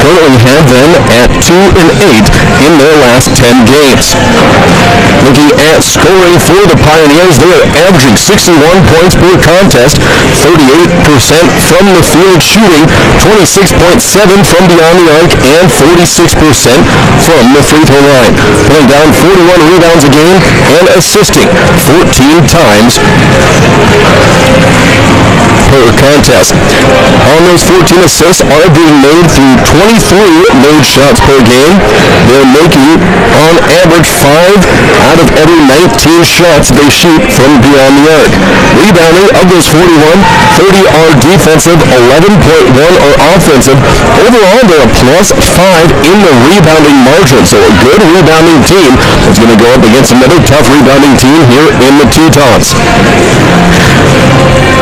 currently have them at 2-8 in their last 10 games. Looking at scoring for the Pioneers, they are averaging 61 points per contest, 38% from the field shooting, 26.7 from beyond the arc, and 46% from the free throw line. Putting down 41 rebounds a game and assisting 14 times per contest. On those 14 assists are being made through 23 made shots per game. They're making, on average, 5 out of every 19 shots they shoot from beyond the arc. Rebounding, of those 41, 30 are defensive, 11.1 are offensive. Overall, they're a +5 in the rebounding margin. So a good rebounding team is going to go up against another tough rebounding team here in the Tetons.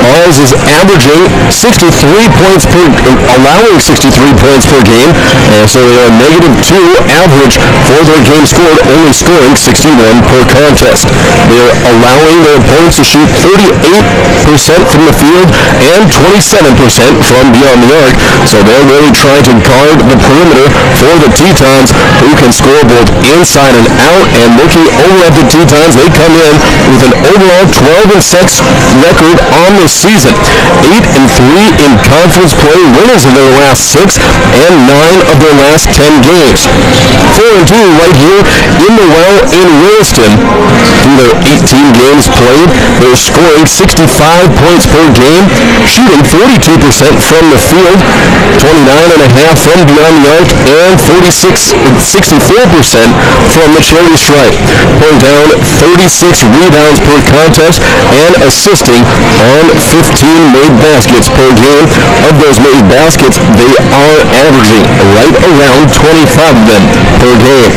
Ours is averaging 63 points per, allowing 63 points per game, and so they are -2 average for their game scored, only scoring 61 per contest. They are allowing their opponents to shoot 38% from the field and 27% from beyond the arc, so they're really trying to guard the perimeter for the Tetons, who can score both inside and out. And looking over at the Tetons, they come in with an overall 12-6 record on the season. 8-3 in conference play, winners in their last 6 and 9 of their last 10 games. 4-2 right here in the well in Williston. Through their 18 games played, they're scoring 65 points per game, shooting 42% from the field, 29.5 from beyond the arc, and 64% from the charity stripe. Putting down 36 rebounds per contest and assisting on 15 made baskets per game. Of those made baskets, they are averaging right around 25 of them per game.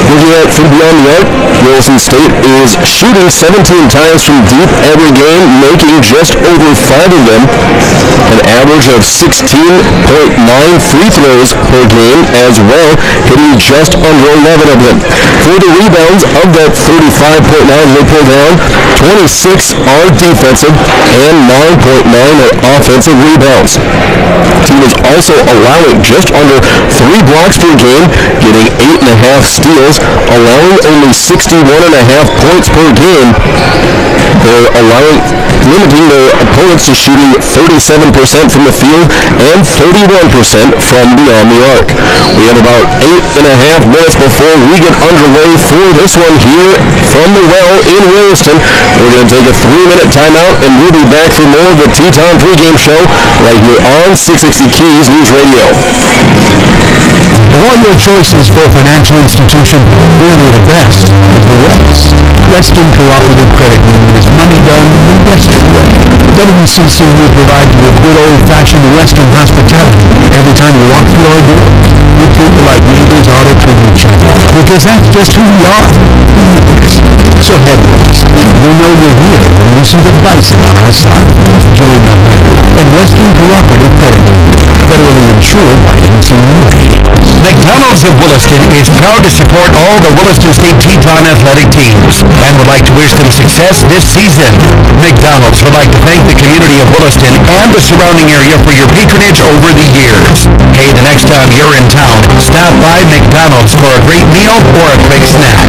Looking at from beyond the arc, Williston State is shooting 17 times from deep every game, making just over 5 of them, an average of 16.9 free throws per game as well, hitting just under 11 of them. For the rebounds, of that 35.9 they pull down, 26 are defensive and 9.9 are offensive rebounds. The team is also allowing just under 3 blocks per game, getting 8.5 steals, allowing only 61.5 points per game. They're limiting their opponents to shooting 37% from the field and 31% from beyond the arc. We have about 8.5 minutes before we get underway for this one here from the well in Williston. We're going to take a 3-minute timeout, and we'll be back for more of the Teton pregame show right here on 660 Keys News Radio. All your choices for financial institution, really the best is the West. Western Cooperative Credit Union is money done the Western way. WCC will provide you with good old-fashioned Western hospitality every time you walk through our door. We treat you like neighbors ought to treat each other, because that's just who we are. So headways, we know you're here when we see the bison on our side. Join the herd and Western Cooperative Credit Union, federally insured by NCUA. McDonald's of Williston is proud to support all the Williston State Teton athletic teams and would like to wish them success this season. McDonald's would like to thank the community of Williston and the surrounding area for your patronage over the years. Hey, the next time you're in town, stop by McDonald's for a great meal or a quick snack.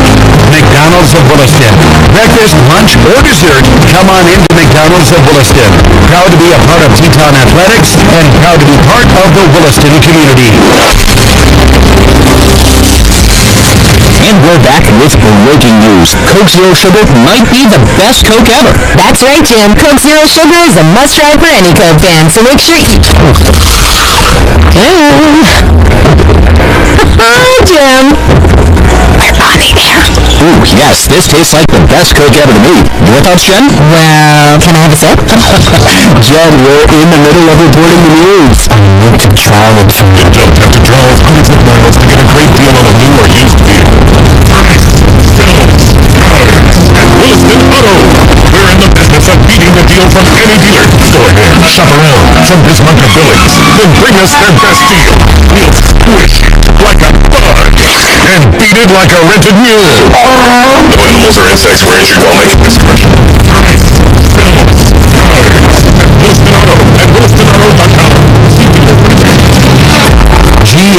McDonald's of Williston. Breakfast, lunch, or dessert, come on into McDonald's of Williston. Proud to be a part of Teton Athletics and proud to be part of the Williston community. And we're back with breaking news. Coke Zero Sugar might be the best Coke ever. That's right, Jim. Coke Zero Sugar is a must-try for any Coke fan, so make sure you... Hi, Jim. We're body there. Ooh, yes, this tastes like the best Coke ever to me. Your thoughts, Jen? Well, can I have a sip? Jen, we're in the middle of reporting the news. I need to drive for you. You don't have to drive hundreds of miles to get a great deal on a new or used vehicle. Williston Auto. We're in the business of beating the deal from any dealer. Go ahead, shop around from Bismarck to Billings. Then bring us their best deal. We'll squish like a bug and beat it like a rented mule. No animals or insects were injured while making this commercial. Price, sales, cars, at Williston Auto, at WillistonAuto.com.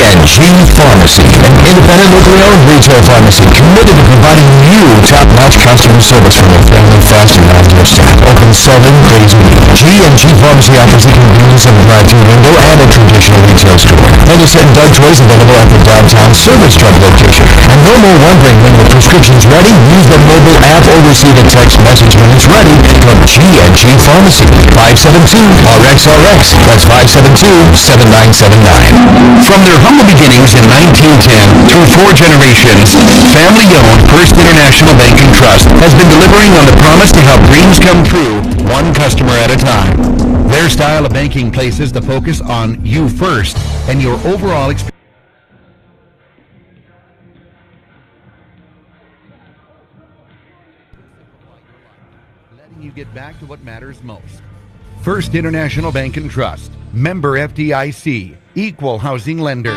G&G Pharmacy, an independent, locally owned retail pharmacy committed to providing you top-notch customer service from a friendly, fast, and knowledgeable staff. Open 7 days a week. G&G Pharmacy offers the convenience of a drive-thru window and a traditional retail store. Henderson and Doug Toys available at the downtown Service Truck location. And no more wondering when your prescription's ready. Use the mobile app or receive a text message when it's ready from G&G Pharmacy. 572-RXRX. That's 572-7979. From their humble beginnings in 1910 through 4 generations, family-owned First International Bank and Trust has been delivering on the promise to help dreams come true, one customer at a time. Their style of banking places the focus on you first and your overall experience. Letting you get back to what matters most. First International Bank and Trust, member FDIC, equal housing lender.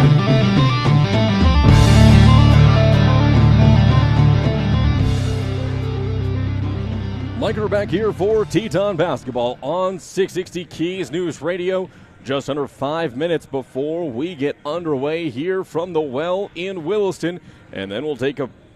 Mike, we're back here for Teton basketball on 660 Keys News Radio. Just under 5 minutes before we get underway here from the Well in Williston. And then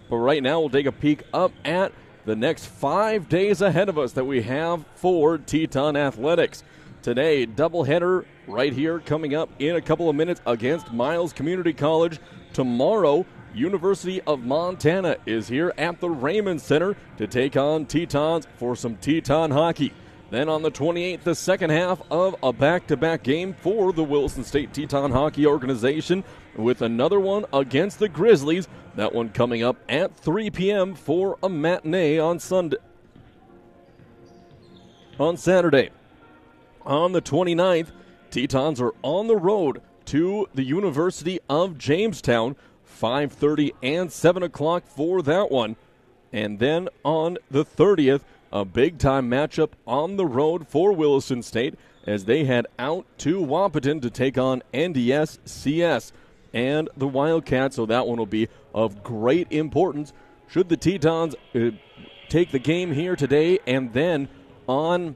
right now we'll take a peek up at the next 5 days ahead of us that we have for Teton Athletics. Today, doubleheader right here coming up in a couple of minutes against Miles Community College. Tomorrow, University of Montana is here at the Raymond Center to take on Tetons for some Teton hockey. Then on the 28th, the second half of a back-to-back game for the Williston State Teton Hockey Organization with another one against the Grizzlies. That one coming up at 3 p.m. for a matinee on Saturday. On the 29th, Tetons are on the road to the University of Jamestown, 5:30 and 7 o'clock for that one. And then on the 30th, a big-time matchup on the road for Williston State as they head out to Wahpeton to take on NDS-CS and the Wildcats. So that one will be of great importance should the Tetons take the game here today. And then on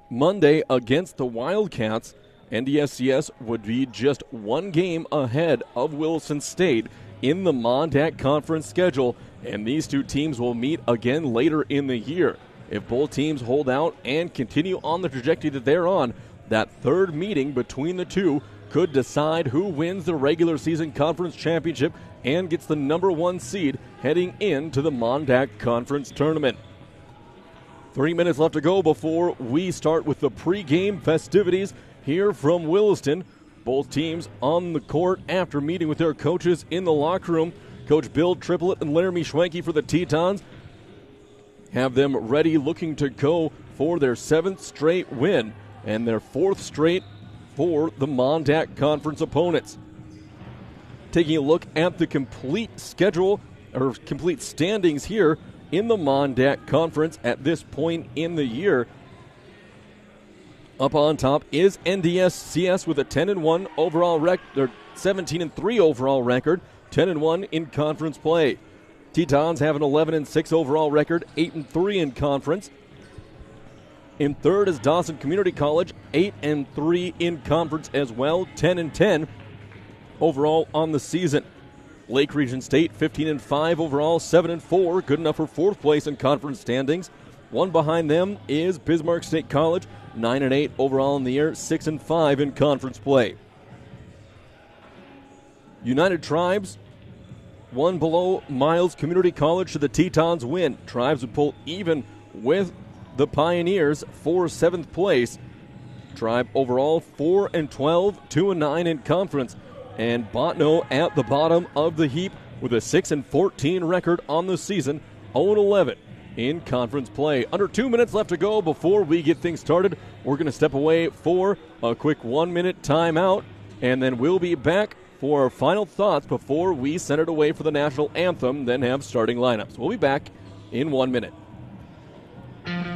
Monday against the Wildcats, NDS-CS would be just one game ahead of Williston State in the Mondac Conference schedule, and these two teams will meet again later in the year. If both teams hold out and continue on the trajectory that they're on, that third meeting between the two could decide who wins the regular season conference championship and gets the number 1 seed heading into the Mondac Conference tournament. 3 minutes left to go before we start with the pregame festivities here from Williston. Both teams on the court after meeting with their coaches in the locker room. Coach Bill Triplett and Laramie Schwenke for the Tetons have them ready, looking to go for their 7th straight win and their 4th straight for the Mondac Conference opponents. Taking a look at the complete schedule, or complete standings here in the Mondac Conference at this point in the year. Up on top is NDS-CS with a 10-1 overall record, 17-3 overall record, 10-1 in conference play. Tetons have an 11-6 overall record, 8-3 in conference. In third is Dawson Community College, 8-3 in conference as well, 10-10 overall on the season. Lake Region State, 15-5 overall, 7-4, good enough for 4th place in conference standings. One behind them is Bismarck State College, 9-8 overall in the year, 6-5 in conference play. United Tribes, one below Miles Community College should the Tetons win. Tribes would pull even with the Pioneers for 7th place. Tribe overall 4-12, 2-9 in conference. And Botno at the bottom of the heap with a 6-14 record on the season, 0-11 in conference play. Under 2 minutes left to go before we get things started. We're going to step away for a quick 1-minute timeout, and then we'll be back for our final thoughts before we send it away for the national anthem, then have starting lineups. We'll be back in 1 minute.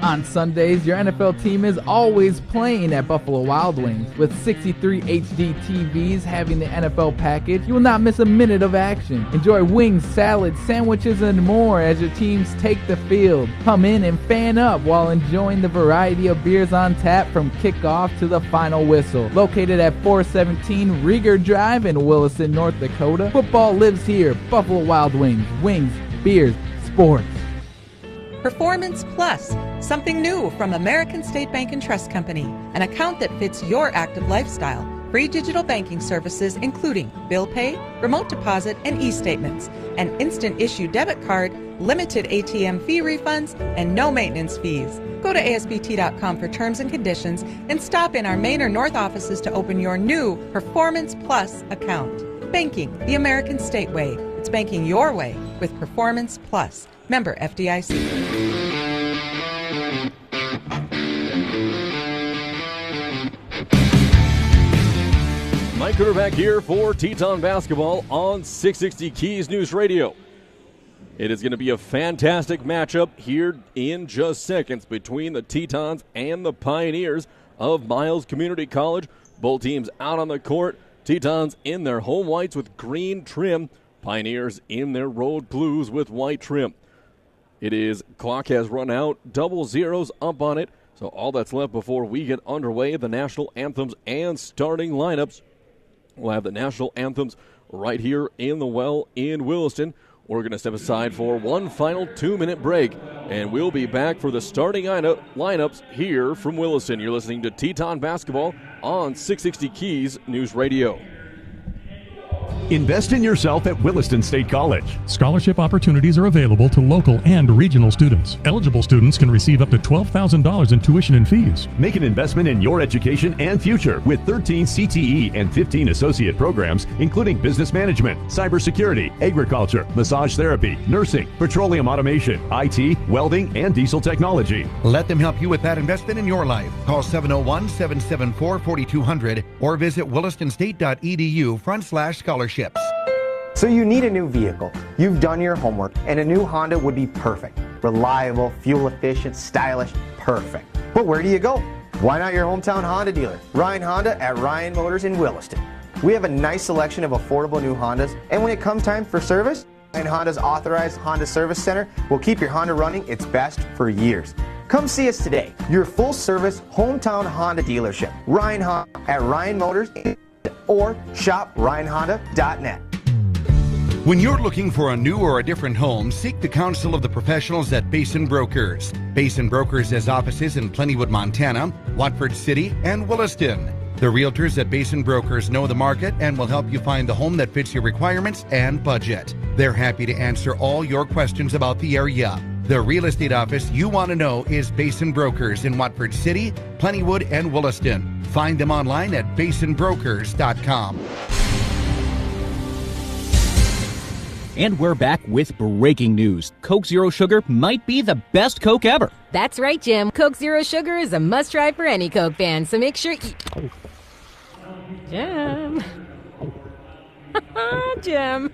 On Sundays, your NFL team is always playing at Buffalo Wild Wings. With 63 HD TVs having the NFL package, you will not miss a minute of action. Enjoy wings, salads, sandwiches, and more as your teams take the field. Come in and fan up while enjoying the variety of beers on tap from kickoff to the final whistle. Located at 417 Rieger Drive in Williston, North Dakota, football lives here. Buffalo Wild Wings. Wings, beers, sports. Performance Plus, something new from American State Bank and Trust Company, an account that fits your active lifestyle. Free digital banking services including bill pay, remote deposit, and e-statements, an instant issue debit card, limited ATM fee refunds, and no maintenance fees. Go to ASBT.com for terms and conditions and stop in our Main or North offices to open your new Performance Plus account. Banking the American State way. It's banking your way with Performance Plus. Member FDIC. Mike Hooter back here for Teton Basketball on 660 Keys News Radio. It is going to be a fantastic matchup here in just seconds between the Tetons and the Pioneers of Miles Community College. Both teams out on the court. Tetons in their home whites with green trim. Pioneers in their road blues with white trim. Clock has run out, double zeros up on it. So all that's left before we get underway, the national anthems and starting lineups. We'll have the national anthems right here in the well in Williston. We're going to step aside for one final 2-minute break, and we'll be back for the starting lineups here from Williston. You're listening to Teton Basketball on 660 Keys News Radio. Invest in yourself at Williston State College. Scholarship opportunities are available to local and regional students. Eligible students can receive up to $12,000 in tuition and fees. Make an investment in your education and future with 13 CTE and 15 associate programs, including business management, cybersecurity, agriculture, massage therapy, nursing, petroleum automation, IT, welding, and diesel technology. Let them help you with that investment in your life. Call 701-774-4200 or visit willistonstate.edu/scholarship. So you need a new vehicle. You've done your homework, and a new Honda would be perfect. Reliable, fuel efficient, stylish, perfect. But where do you go? Why not your hometown Honda dealer, Ryan Honda at Ryan Motors in Williston. We have a nice selection of affordable new Hondas, and when it comes time for service, Ryan Honda's authorized Honda Service Center will keep your Honda running its best for years. Come see us today, your full-service hometown Honda dealership, Ryan Honda at Ryan Motors, or shop RyanHonda.net. When you're looking for a new or a different home, seek the counsel of the professionals at Basin Brokers. Basin Brokers has offices in Plentywood, Montana, Watford City, and Williston. The realtors at Basin Brokers know the market and will help you find the home that fits your requirements and budget. They're happy to answer all your questions about the area. The real estate office you want to know is Basin Brokers in Watford City, Plentywood, and Williston. Find them online at basinbrokers.com. And we're back with breaking news. Coke Zero Sugar might be the best Coke ever. That's right, Jim. Coke Zero Sugar is a must-try for any Coke fan, so make sure Jim. Jim. We're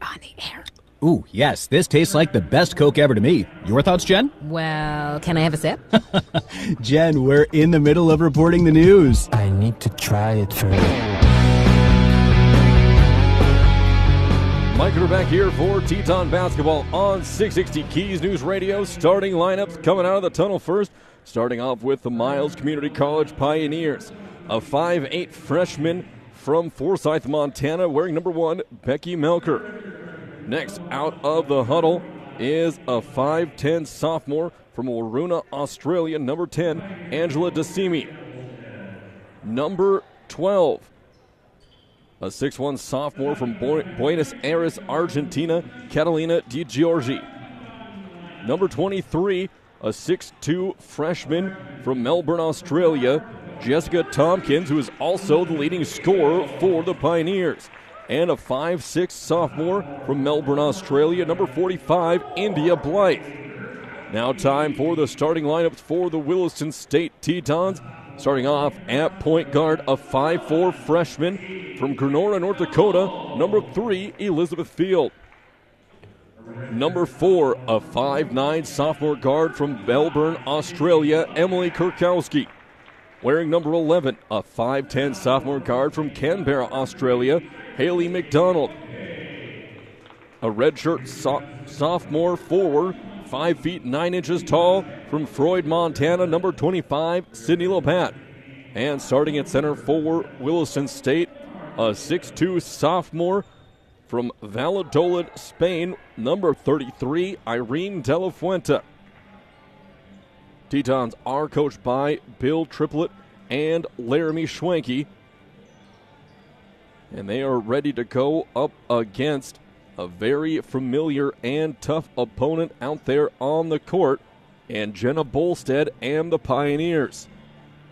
on the air. Ooh, yes, this tastes like the best Coke ever to me. Your thoughts, Jen? Well, can I have a sip? Jen, we're in the middle of reporting the news. I need to try it first. Mike Hooter back here for Teton Basketball on 660 Keys News Radio. Starting lineups coming out of the tunnel first. Starting off with the Miles Community College Pioneers. A 5'8 freshman from Forsyth, Montana, wearing number 1, Becky Melker. Next out of the huddle is a 5'10 sophomore from Waroona, Australia, number 10, Angela DeSimi. Number 12, a 6'1 sophomore from Buenos Aires, Argentina, Catalina Di Giorgi. Number 23, a 6'2 freshman from Melbourne, Australia, Jessica Tompkins, who is also the leading scorer for the Pioneers. And a 5'6 sophomore from Melbourne, Australia, number 45, India Blythe. Now time for the starting lineups for the Williston State Tetons. Starting off at point guard, a 5'4 freshman from Grenora, North Dakota, number 3, Elizabeth Field. Number 4, a 5'9" sophomore guard from Melbourne, Australia, Emily Kurkowski. Wearing number 11, a 5'10" sophomore guard from Canberra, Australia, Haley McDonald. A redshirt sophomore forward, 5 feet 9 inches tall, from Freud, Montana, number 25, Sydney Labatt. And starting at center for Williston State, a 6'2" sophomore from Valladolid, Spain, number 33, Irene De La Fuente. Tetons are coached by Bill Triplett and Laramie Schwenke. And they are ready to go up against a very familiar and tough opponent out there on the court, and Jenna Bolstead and the Pioneers.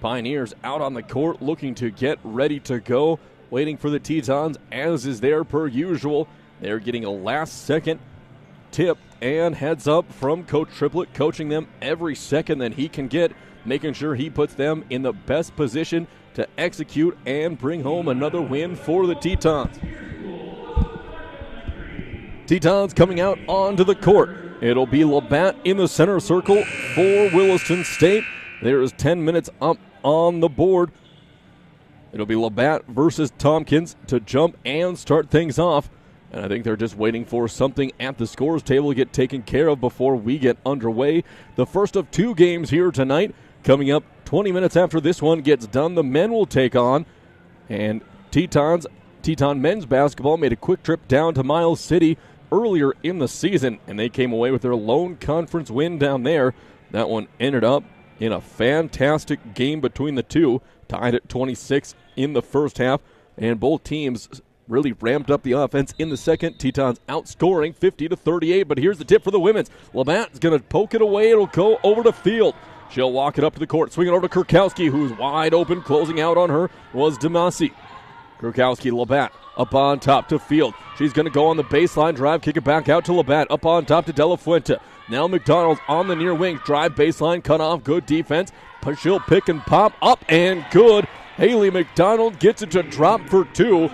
Pioneers out on the court looking to get ready to go, waiting for the Tetons, as is their per usual. They're getting a last-second tip and heads up from Coach Triplett, coaching them every second that he can get, making sure he puts them in the best position to execute and bring home another win for the Tetons. Tetons coming out onto the court. It'll be Labatt in the center circle for Williston State. There is 10 minutes up on the board. It'll be Labatt versus Tompkins to jump and start things off. And I think they're just waiting for something at the scores table to get taken care of before we get underway. The first of 2 games here tonight. Coming up 20 minutes after this one gets done, the men will take on. And Teton men's basketball made a quick trip down to Miles City earlier in the season, and they came away with their lone conference win down there. That one ended up in a fantastic game between the two, tied at 26 in the first half, and both teams really ramped up the offense in the second. Tetons outscoring 50-38, but here's the tip for the women's. Labatt's going to poke it away. It'll go over to Field. She'll walk it up to the court, swing it over to Kurkowski, who's wide open. Closing out on her was Demasi. Kurkowski, Labatt up on top to Field. She's going to go on the baseline drive, kick it back out to Labatt, up on top to De La Fuente. Now McDonald's on the near wing, drive baseline, cut off, good defense. She'll pick and pop, up and good. Haley McDonald gets it to drop for 2.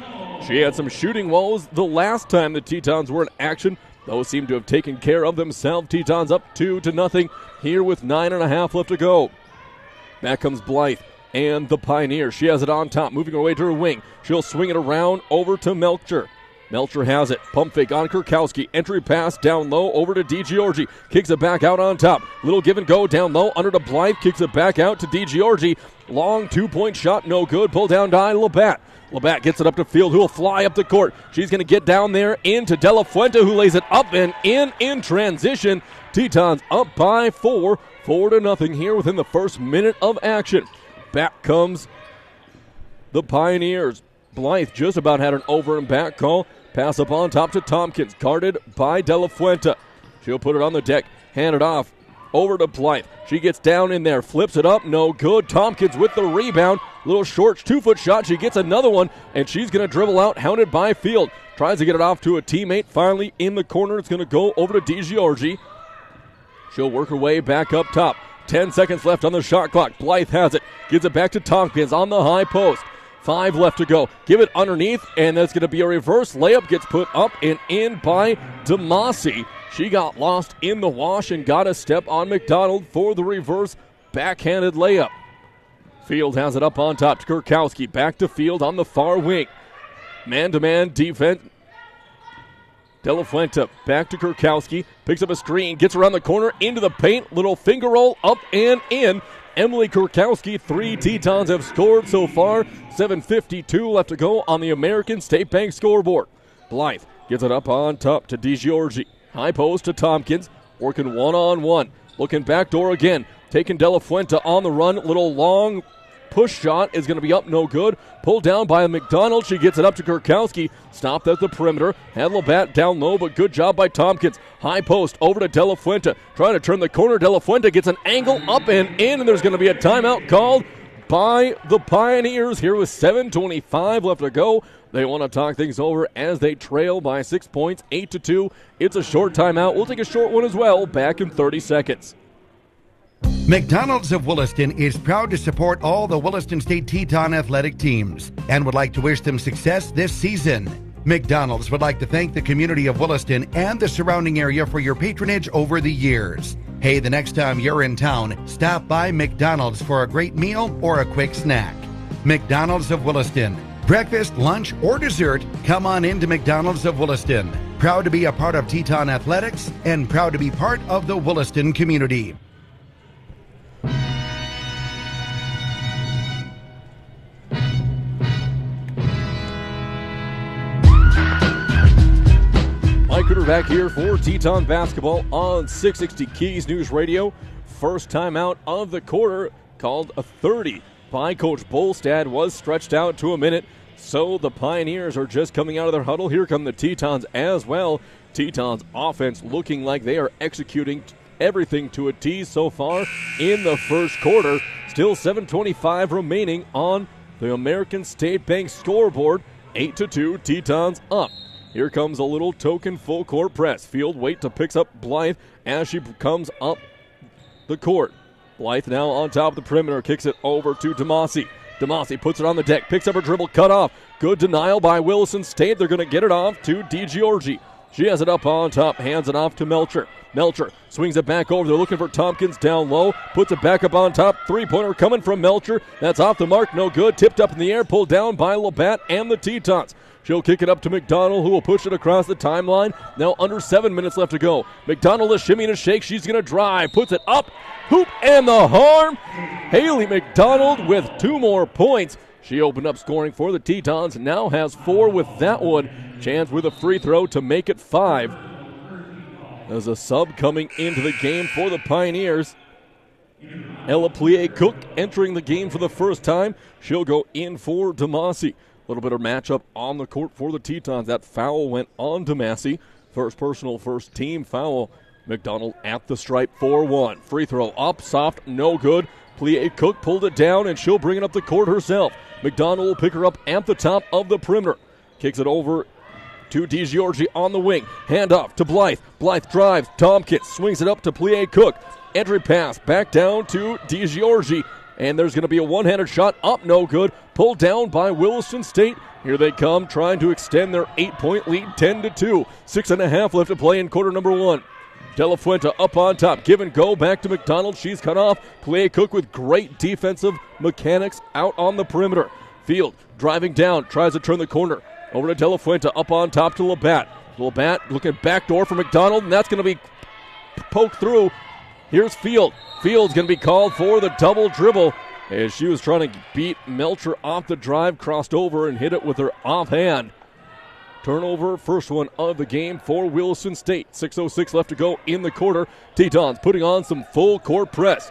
She had some shooting woes the last time the Tetons were in action. Those seem to have taken care of themselves. Tetons up 2-0 here with 9.5 left to go. Back comes Blythe and the Pioneers. She has it on top, moving her way to her wing. She'll swing it around over to Melcher. Melcher has it. Pump fake on Kurkowski. Entry pass down low over to DiGiorgi. Kicks it back out on top. Little give and go down low under to Blythe. Kicks it back out to DiGiorgi. Long 2-point shot, no good. Pull down by Labatt. Labatt gets it up to Field, who will fly up the court. She's going to get down there into De La Fuente, who lays it up and in transition. Tetons up by 4-0 here within the first minute of action. Back comes the Pioneers. Blythe just about had an over and back call. Pass up on top to Tompkins, guarded by De La Fuente. She'll put it on the deck, hand it off over to Blythe. She gets down in there, flips it up, no good. Tompkins with the rebound. Little short 2-foot shot. She gets another one, and she's going to dribble out, hounded by Field. Tries to get it off to a teammate. Finally in the corner, it's going to go over to DiGiorgi. She'll work her way back up top. 10 seconds left on the shot clock. Blythe has it. Gives it back to Tompkins on the high post. 5 left to go. Give it underneath, and that's going to be a reverse layup. Gets put up and in by Demasi. She got lost in the wash and got a step on McDonald for the reverse backhanded layup. Field has it up on top to Kurkowski. Back to Field on the far wing. Man-to-man defense. De La Fuente back to Kurkowski. Picks up a screen. Gets around the corner into the paint. Little finger roll up and in. Emily Kurkowski, 3 Tetons have scored so far. 7:52 left to go on the American State Bank scoreboard. Blythe gets it up on top to DiGiorgi. High post to Tompkins. Working one-on-one. Looking backdoor again. Taking De La Fuente on the run. Little long push shot is going to be up, no good. Pulled down by McDonald. She gets it up to Kurkowski. Stopped at the perimeter. Had Labatt down low, but good job by Tompkins. High post over to De La Fuente. Trying to turn the corner. De La Fuente gets an angle up and in, and there's going to be a timeout called by the Pioneers here with 7:25 left to go. They want to talk things over as they trail by 6 points, 8-2. It's a short timeout. We'll take a short one as well. Back in 30 seconds. McDonald's of Williston is proud to support all the Williston State Teton athletic teams and would like to wish them success this season. McDonald's would like to thank the community of Williston and the surrounding area for your patronage over the years. Hey, the next time you're in town, stop by McDonald's for a great meal or a quick snack. McDonald's of Williston. Breakfast, lunch, or dessert, come on into McDonald's of Williston. Proud to be a part of Teton Athletics and proud to be part of the Williston community. Mike Critter back here for Teton basketball on 660 Keys News Radio. First time out of the quarter, called a 30 by Coach Bolstad, was stretched out to a minute. So the Pioneers are just coming out of their huddle. Here come the Tetons as well. Tetons offense looking like they are executing everything to a T so far in the first quarter. Still 7:25 remaining on the American State Bank scoreboard. 8-2, Tetons up. Here comes a little token full court press. Field wait to picks up Blythe as she comes up the court. Blythe now on top of the perimeter, kicks it over to Demasi. Demasi puts it on the deck, picks up her dribble, cut off. Good denial by Williston State. They're going to get it off to DiGiorgi. She has it up on top, hands it off to Melcher. Melcher swings it back over. They're looking for Tompkins down low, puts it back up on top. Three-pointer coming from Melcher. That's off the mark, no good. Tipped up in the air, pulled down by Labatt and the Tetons. She'll kick it up to McDonald, who will push it across the timeline. Now under 7 minutes left to go. McDonald is shimmying a shake. She's going to drive. Puts it up. Hoop and the harm. Haley McDonald with 2 more points. She opened up scoring for the Tetons. Now has 4 with that one. Chance with a free throw to make it 5. There's a sub coming into the game for the Pioneers. Ella Plie-Cook entering the game for the first time. She'll go in for Demasi. A little bit of matchup on the court for the Tetons. That foul went on Demasi. First personal, first team foul. McDonald at the stripe, 4-1. Free throw up, soft, no good. Plie-Cook pulled it down, and she'll bring it up the court herself. McDonald will pick her up at the top of the perimeter. Kicks it over to DiGiorgi on the wing. Hand off to Blythe. Blythe drives. Tompkins swings it up to Plie-Cook. Entry pass back down to DiGiorgi. And there's going to be a one-handed shot up, no good. Pulled down by Williston State. Here they come, trying to extend their 8-point lead, 10-2. 6.5 left to play in quarter number 1. De La Fuente up on top. Give and go back to McDonald. She's cut off. Plie-Cook with great defensive mechanics out on the perimeter. Field driving down, tries to turn the corner. Over to De La Fuente, up on top to Labatt. Labatt looking backdoor for McDonald, and that's going to be poked through. Here's Field. Field's going to be called for the double dribble as she was trying to beat Melcher off the drive, crossed over and hit it with her offhand. Turnover, first one of the game for Williston State. 6:06 left to go in the quarter. Tetons putting on some full court press.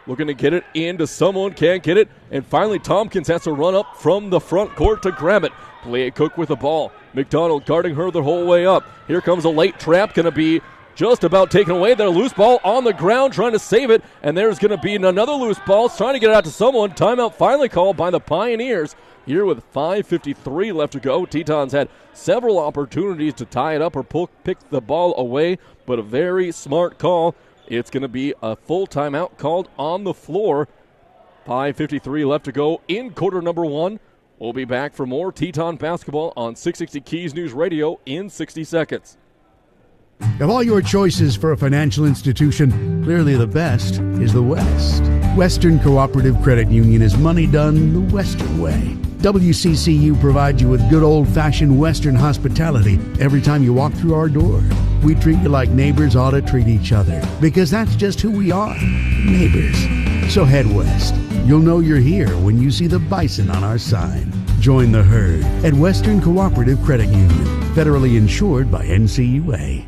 Looking to get it into someone, can't get it. And finally Tompkins has to run up from the front court to grab it. Plie-Cook with the ball. McDonald guarding her the whole way up. Here comes a late trap, going to be just about taken away. Their loose ball on the ground, trying to save it. And there's going to be another loose ball, trying to get it out to someone. Timeout finally called by the Pioneers. Here with 5:53 left to go. Tetons had several opportunities to tie it up or pick the ball away, but a very smart call. It's going to be a full timeout called on the floor. 5:53 left to go in quarter number 1. We'll be back for more Teton basketball on 660 Keys News Radio in 60 seconds. Of all your choices for a financial institution, clearly the best is the West. Western Cooperative Credit Union is money done the Western way. WCCU provides you with good old-fashioned Western hospitality every time you walk through our door. We treat you like neighbors ought to treat each other, because that's just who we are, neighbors. So head west. You'll know you're here when you see the bison on our sign. Join the herd at Western Cooperative Credit Union, federally insured by NCUA.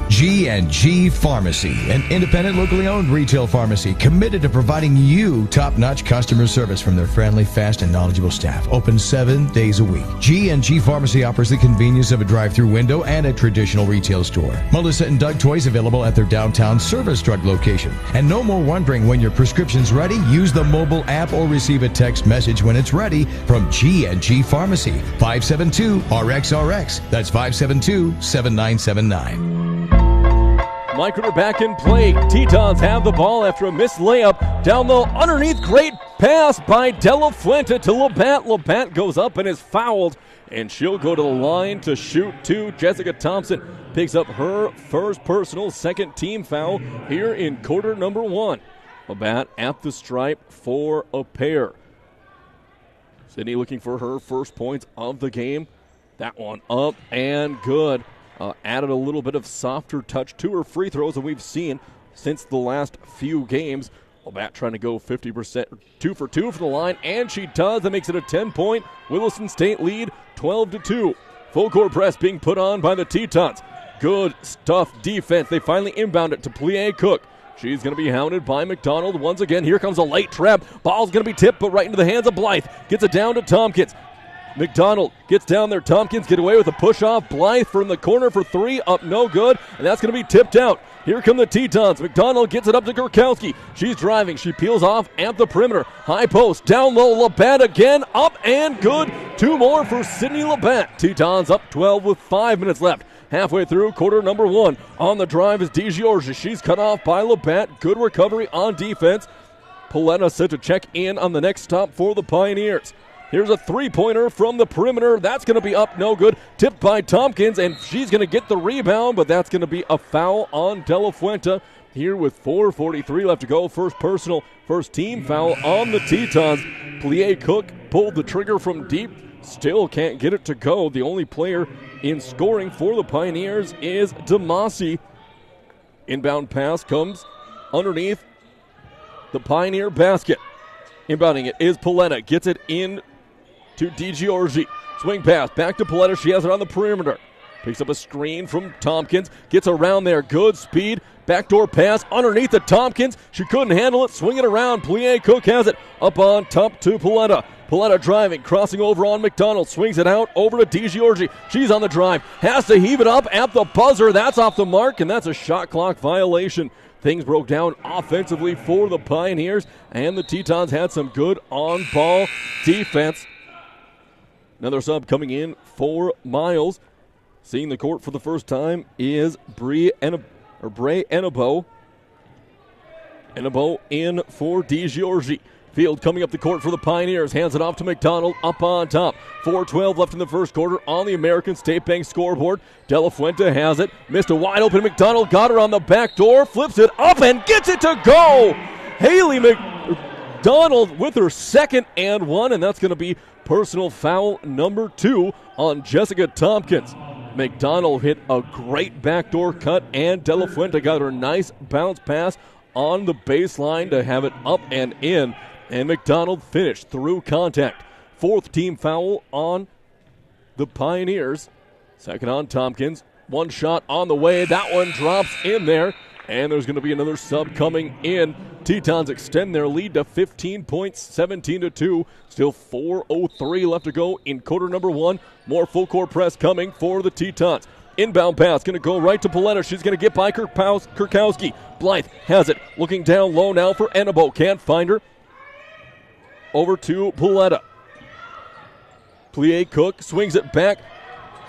G&G Pharmacy, an independent, locally owned retail pharmacy committed to providing you top-notch customer service from their friendly, fast, and knowledgeable staff. Open 7 days a week. G&G Pharmacy offers the convenience of a drive-through window and a traditional retail store. Melissa and Doug toys available at their downtown Service Drug location. And no more wondering when your prescription's ready. Use the mobile app or receive a text message when it's ready from G&G Pharmacy. 572-RXRX. That's 572-7979. Microner back in play. Tetons have the ball after a missed layup. Down low, underneath, great pass by De La Fuente to Labatt. Labatt goes up and is fouled, and she'll go to the line to shoot two. Jessica Thompson picks up her first personal, second team foul here in quarter number 1. Labatt at the stripe for a pair. Sydney looking for her first points of the game. That one up and good. Added a little bit of softer touch to her free throws than we've seen since the last few games. Labatt trying to go 50%, 2 for 2 for the line, and she does. That makes it a 10-point Williston State lead, 12-2. Full court press being put on by the Tetons. Good stuff defense. They finally inbound it to Plie Cook. She's going to be hounded by McDonald once again. Here comes a late trap. Ball's going to be tipped, but right into the hands of Blythe. Gets it down to Tompkins. McDonald gets down there. Tompkins get away with a push-off. Blythe from the corner for 3. Up no good, and that's going to be tipped out. Here come the Tetons. McDonald gets it up to Kurkowski. She's driving. She peels off at the perimeter. High post. Down low. Labatt again. Up and good. 2 more for Sydney Labatt. Tetons up 12 with 5 minutes left. Halfway through quarter number 1. On the drive is DeGiorgi. She's cut off by Labatt. Good recovery on defense. Pauletta set to check in on the next stop for the Pioneers. Here's a three-pointer from the perimeter. That's going to be up no good. Tipped by Tompkins, and she's going to get the rebound, but that's going to be a foul on De La Fuente. Here with 4:43 left to go. First personal, first team foul on the Tetons. Plie Cook pulled the trigger from deep. Still can't get it to go. The only player in scoring for the Pioneers is Demasi. Inbound pass comes underneath the Pioneer basket. Inbounding it is Pauletta. Gets it in to DeGiorgi. Swing pass back to Pauletta. She has it on the perimeter. Picks up a screen from Tompkins. Gets around there. Good speed. Backdoor pass underneath the Tompkins. She couldn't handle it. Swing it around. Plie Cook has it up on top to Pauletta. Pauletta driving, crossing over on McDonald. Swings it out over to DeGiorgi. She's on the drive. Has to heave it up at the buzzer. That's off the mark, and that's a shot clock violation. Things broke down offensively for the Pioneers, and the Tetons had some good on-ball defense. Another sub coming in for Miles. Seeing the court for the first time is Bray Enabo. Enabo in for DeGiorgi. Field coming up the court for the Pioneers. Hands it off to McDonald up on top. 4:12 left in the first quarter on the American State Bank scoreboard. De La Fuente has it. Missed a wide open McDonald. Got her on the back door. Flips it up and gets it to go. Haley McDonald with her second and 1, and that's going to be personal foul number 2 on Jessica Tompkins. McDonald hit a great backdoor cut, and De La Fuente got her nice bounce pass on the baseline to have it up and in. And McDonald finished through contact. 4th team foul on the Pioneers. Second on Tompkins. One shot on the way. That one drops in there. And there's going to be another sub coming in. Tetons extend their lead to 15 points, 17-2. Still 4:03 left to go in quarter number 1. More full court press coming for the Tetons. Inbound pass going to go right to Pauletta. She's going to get by Kurkowski. Blythe has it. Looking down low now for Enabo. Can't find her. Over to Pauletta. Plie Cook swings it back.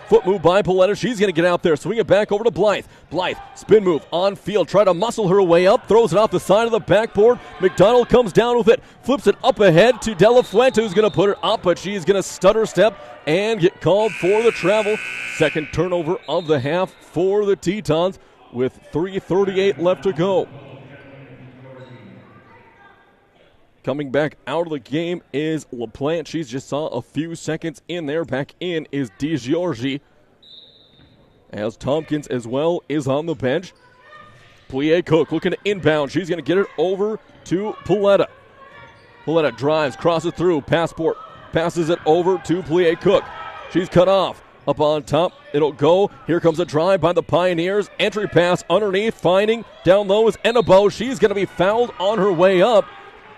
Foot move by Pauletta. She's going to get out there. Swing it back over to Blythe. Blythe, spin move on field. Try to muscle her way up. Throws it off the side of the backboard. McDonald comes down with it. Flips it up ahead to De La Fuente, who's going to put it up, but she's going to stutter step and get called for the travel. Second turnover of the half for the Tetons with 3:38 left to go. Coming back out of the game is LaPlante. She just saw a few seconds in there. Back in is DeGiorgi. As Tompkins as well is on the bench. Plie Cook looking to inbound. She's going to get it over to Pauletta. Pauletta drives, crosses through. Passes it over to Plie Cook. She's cut off. Up on top, it'll go. Here comes a drive by the Pioneers. Entry pass underneath, finding down low is Enabo. She's going to be fouled on her way up.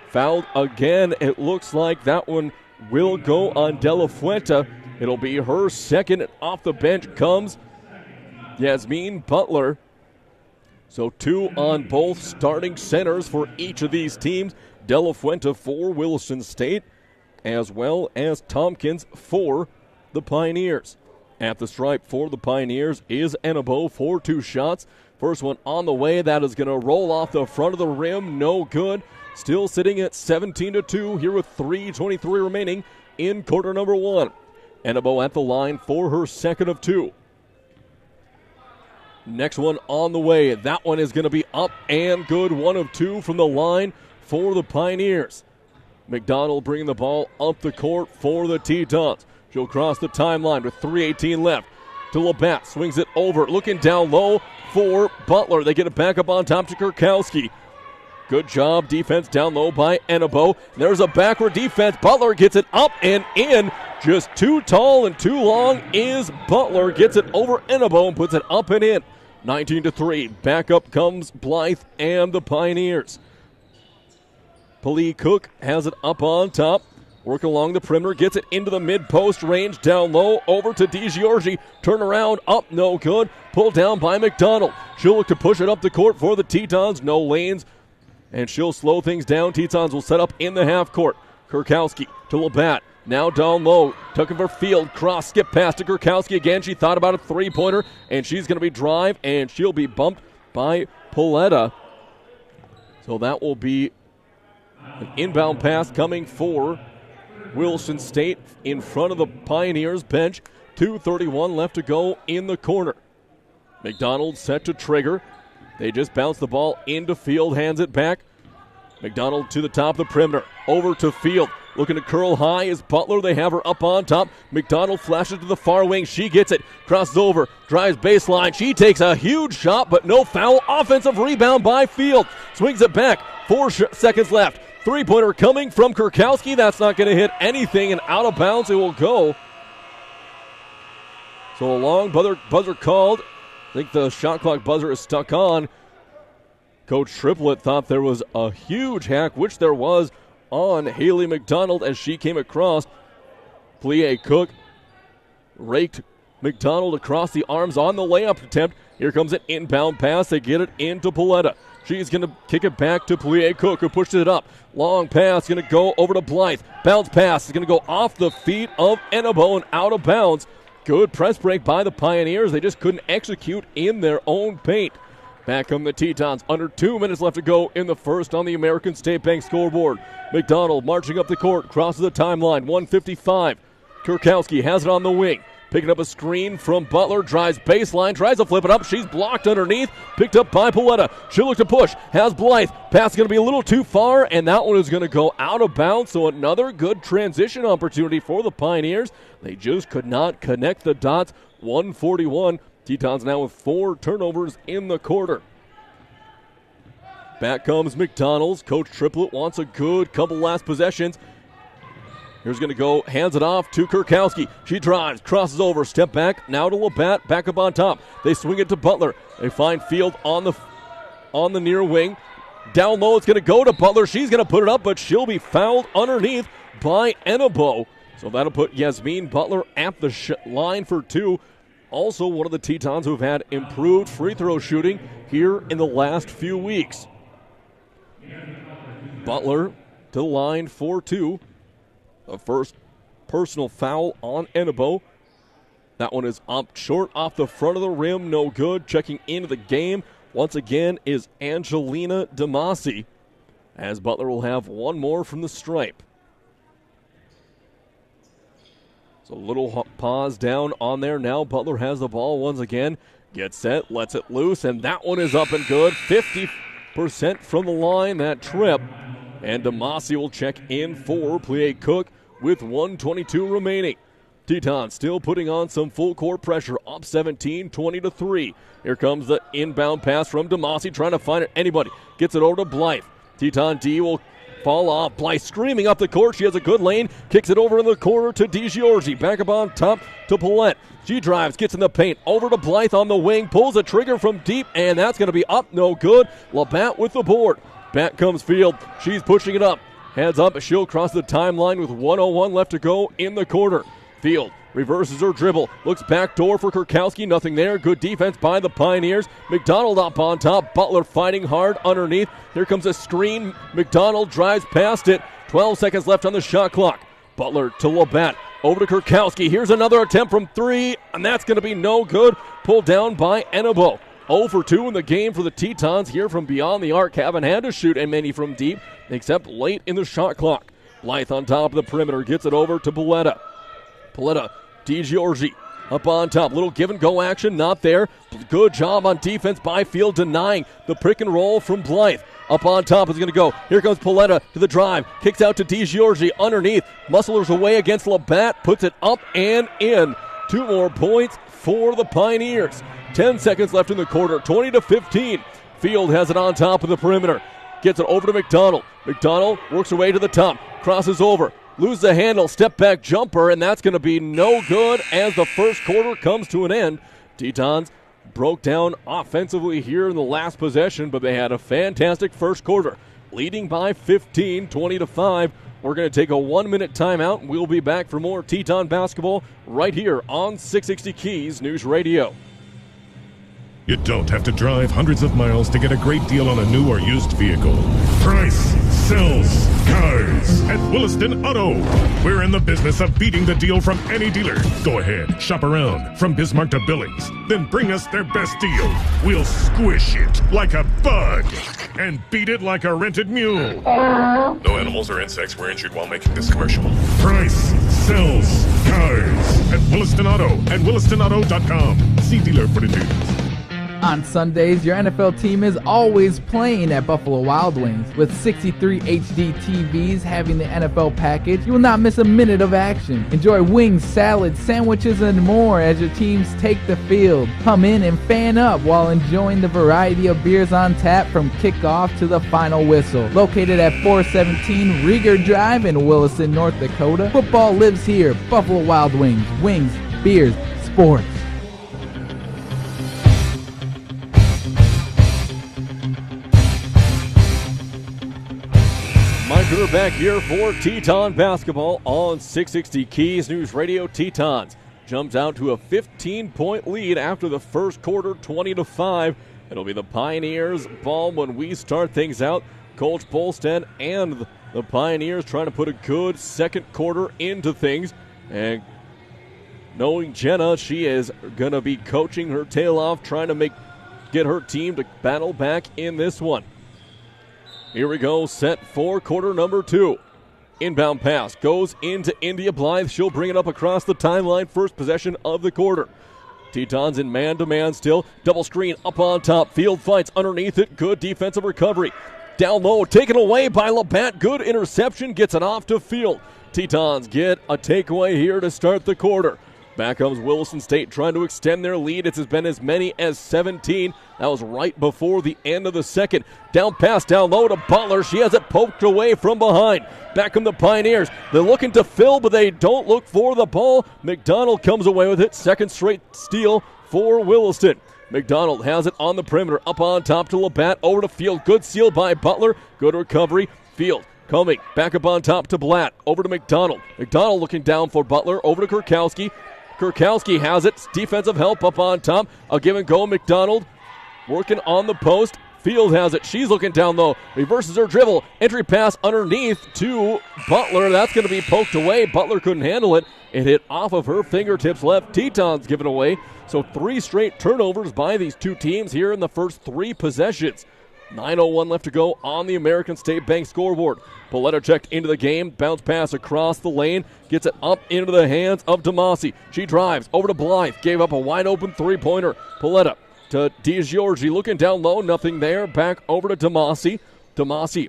Fouled again. It looks like that one will go on De La Fuente. It'll be her second. Off the bench comes Yasmin Butler. So 2 on both starting centers for each of these teams. De La Fuente for Williston State, as well as Tompkins for the Pioneers. At the stripe for the Pioneers is Enabo for 2 shots. First one on the way. That is going to roll off the front of the rim. No good. Still sitting at 17-2 here with 3:23 remaining in quarter number one. Enebo at the line for her second of two. Next one on the way. That one is going to be up and good. 1 of 2 from the line for the Pioneers. McDonald bringing the ball up the court for the Tetons. She'll cross the timeline with 3:18 left to Labatt. Swings it over. Looking down low for Butler. They get it back up on top to Kurkowski. Good job defense down low by Enebo. There's a backward defense. Butler gets it up and in. Just too tall and too long is Butler. Gets it over Enebo and puts it up and in. 19-3. Back up comes Blythe and the Pioneers. Pali Cook has it up on top. Work along the perimeter. Gets it into the mid-post range. Down low. Over to DiGiorgi. Turn around. Up. No good. Pulled down by McDonald. She'll look to push it up the court for the Tetons. No lanes. And she'll slow things down. Tetons will set up in the half court. Kurkowski to Labatt. Now down low. Took him for Field. Cross, skip pass to Kurkowski again. She thought about a three-pointer, and she's going to be drive, and she'll be bumped by Pauletta. So that will be an inbound pass coming for Williston State in front of the Pioneers bench. 2:31 left to go in the corner. McDonald set to trigger. They just bounce the ball into Field, hands it back. McDonald to the top of the perimeter. Over to Field. Looking to curl high is Butler. They have her up on top. McDonald flashes to the far wing. She gets it. Crosses over. Drives baseline. She takes a huge shot, but no foul. Offensive rebound by Field. Swings it back. 4 seconds left. Three-pointer coming from Kurkowski. That's not going to hit anything, and out of bounds it will go. So a long buzzer called. I think the shot clock buzzer is stuck on. Coach Triplett thought there was a huge hack, which there was, on Haley McDonald as she came across. Plie Cook raked McDonald across the arms on the layup attempt. Here comes an inbound pass. They get it into Pauletta. She's going to kick it back to Plie Cook, who pushed it up. Long pass going to go over to Blythe. Bounce pass is going to go off the feet of Enebo and out of bounds. Good press break by the Pioneers. They just couldn't execute in their own paint. Back come the Tetons. Under 2 minutes left to go in the first on the American State Bank scoreboard. McDonald marching up the court, crosses the timeline. 1:55. Kurkowski has it on the wing. Picking up a screen from Butler. Drives baseline. Tries to flip it up. She's blocked underneath. Picked up by Pauletta. She'll look to push. Has Blythe. Pass going to be a little too far, and that one is going to go out of bounds. So another good transition opportunity for the Pioneers. They just could not connect the dots. 141. Tetons now with 4 turnovers in the quarter. Back comes McDonald's. Coach Triplett wants a good couple last possessions. Here's going to go, hands it off to Kurkowski. She drives, crosses over, step back, now to Labatt, back up on top. They swing it to Butler. They find Field on the near wing. Down low, it's going to go to Butler. She's going to put it up, but she'll be fouled underneath by Enebo. So that'll put Yasmin Butler at the line for 2. Also one of the Tetons who have had improved free throw shooting here in the last few weeks. Butler to the line for 2. The first personal foul on Enebo. That one is up short off the front of the rim. No good. Checking into the game once again is Angelina DeMasi, as Butler will have one more from the stripe. So a little pause down on there. Now Butler has the ball once again. Gets set, lets it loose, and that one is up and good. 50% from the line, that trip. And DeMasi will check in for Plie Cook with 1:22 remaining. Tetons still putting on some full court pressure, up 17, 20-3. Here comes the inbound pass from DeMasi, trying to find anybody. Gets it over to Blythe. Teton D will fall off. Blythe screaming up the court. She has a good lane. Kicks it over in the corner to DiGiorgi. Back up on top to Paulette. She drives, gets in the paint. Over to Blythe on the wing. Pulls a trigger from deep, and that's going to be up. No good. Labatt with the board. Back comes Field. She's pushing it up. Heads up. She'll cross the timeline with 1:01 left to go in the quarter. Field reverses her dribble. Looks back door for Kurkowski. Nothing there. Good defense by the Pioneers. McDonald up on top. Butler fighting hard underneath. Here comes a screen. McDonald drives past it. 12 seconds left on the shot clock. Butler to Labatt. Over to Kurkowski. Here's another attempt from 3, and that's going to be no good. Pulled down by Enebo. 0 for 2 in the game for the Tetons here from beyond the arc. Haven't had to shoot many from deep, except late in the shot clock. Blythe on top of the perimeter, gets it over to Paletta. Paletta, DiGiorgi up on top. Little give and go action, not there. Good job on defense by Field, denying the pick and roll from Blythe. Up on top is going to go. Here comes Paletta to the drive. Kicks out to DiGiorgi underneath. Musclers away against Labatt. Puts it up and in. 2 more points for the Pioneers. 10 seconds left in the quarter. 20-15. Field has it on top of the perimeter. Gets it over to McDonald. McDonald works her way to the top. Crosses over. Loses the handle. Step back jumper. And that's going to be no good as the first quarter comes to an end. Tetons broke down offensively here in the last possession, but they had a fantastic first quarter. Leading by 15, 20-5. We're going to take a 1-minute timeout, and we'll be back for more Teton basketball right here on 660 Keys News Radio. You don't have to drive hundreds of miles to get a great deal on a new or used vehicle. Price sells cars at Williston Auto. We're in the business of beating the deal from any dealer. Go ahead, shop around from Bismarck to Billings. Then bring us their best deal. We'll squish it like a bug and beat it like a rented mule. No animals or insects were injured while making this commercial. Price sells cars at Williston Auto and WillistonAuto.com. See dealer for details. On Sundays, your NFL team is always playing at Buffalo Wild Wings. With 63 HD TVs having the NFL package, you will not miss a minute of action. Enjoy wings, salads, sandwiches, and more as your teams take the field. Come in and fan up while enjoying the variety of beers on tap from kickoff to the final whistle. Located at 417 Rieger Drive in Williston, North Dakota, football lives here. Buffalo Wild Wings. Wings, beers, sports. We're back here for Teton basketball on 660 Keys News Radio. Tetons jumps out to a 15-point lead after the first quarter, 20-5. It'll be the Pioneers' ball when we start things out. Coach Bolstead and the Pioneers trying to put a good second quarter into things. And knowing Jenna, she is going to be coaching her tail off, trying to get her team to battle back in this one. Here we go, set for quarter number 2. Inbound pass goes into India Blythe. She'll bring it up across the timeline. First possession of the quarter. Tetons in man-to-man still. Double screen up on top. Field fights underneath it. Good defensive recovery. Down low, taken away by Labatt. Good interception, gets it off to Field. Tetons get a takeaway here to start the quarter. Back comes Williston State trying to extend their lead. It's been as many as 17. That was right before the end of the second. Down pass, down low to Butler. She has it poked away from behind. Back come the Pioneers. They're looking to fill, but they don't look for the ball. McDonald comes away with it. Second straight steal for Williston. McDonald has it on the perimeter. Up on top to Labatt. Over to Field. Good seal by Butler. Good recovery. Field coming back up on top to Blatt. Over to McDonald. McDonald looking down for Butler. Over to Kurkowski. Kurkowski has it. Defensive help up on top. A give and go. McDonald working on the post. Field has it. She's looking down low. Reverses her dribble. Entry pass underneath to Butler. That's going to be poked away. Butler couldn't handle it. It hit off of her fingertips left. Tetons give it away. So 3 straight turnovers by these two teams here in the first 3 possessions. 9:01 left to go on the American State Bank scoreboard. Paletta checked into the game. Bounce pass across the lane. Gets it up into the hands of Demasi. She drives over to Blythe. Gave up a wide open 3-pointer. Paletta to DiGiorgi. Looking down low. Nothing there. Back over to Demasi. Demasi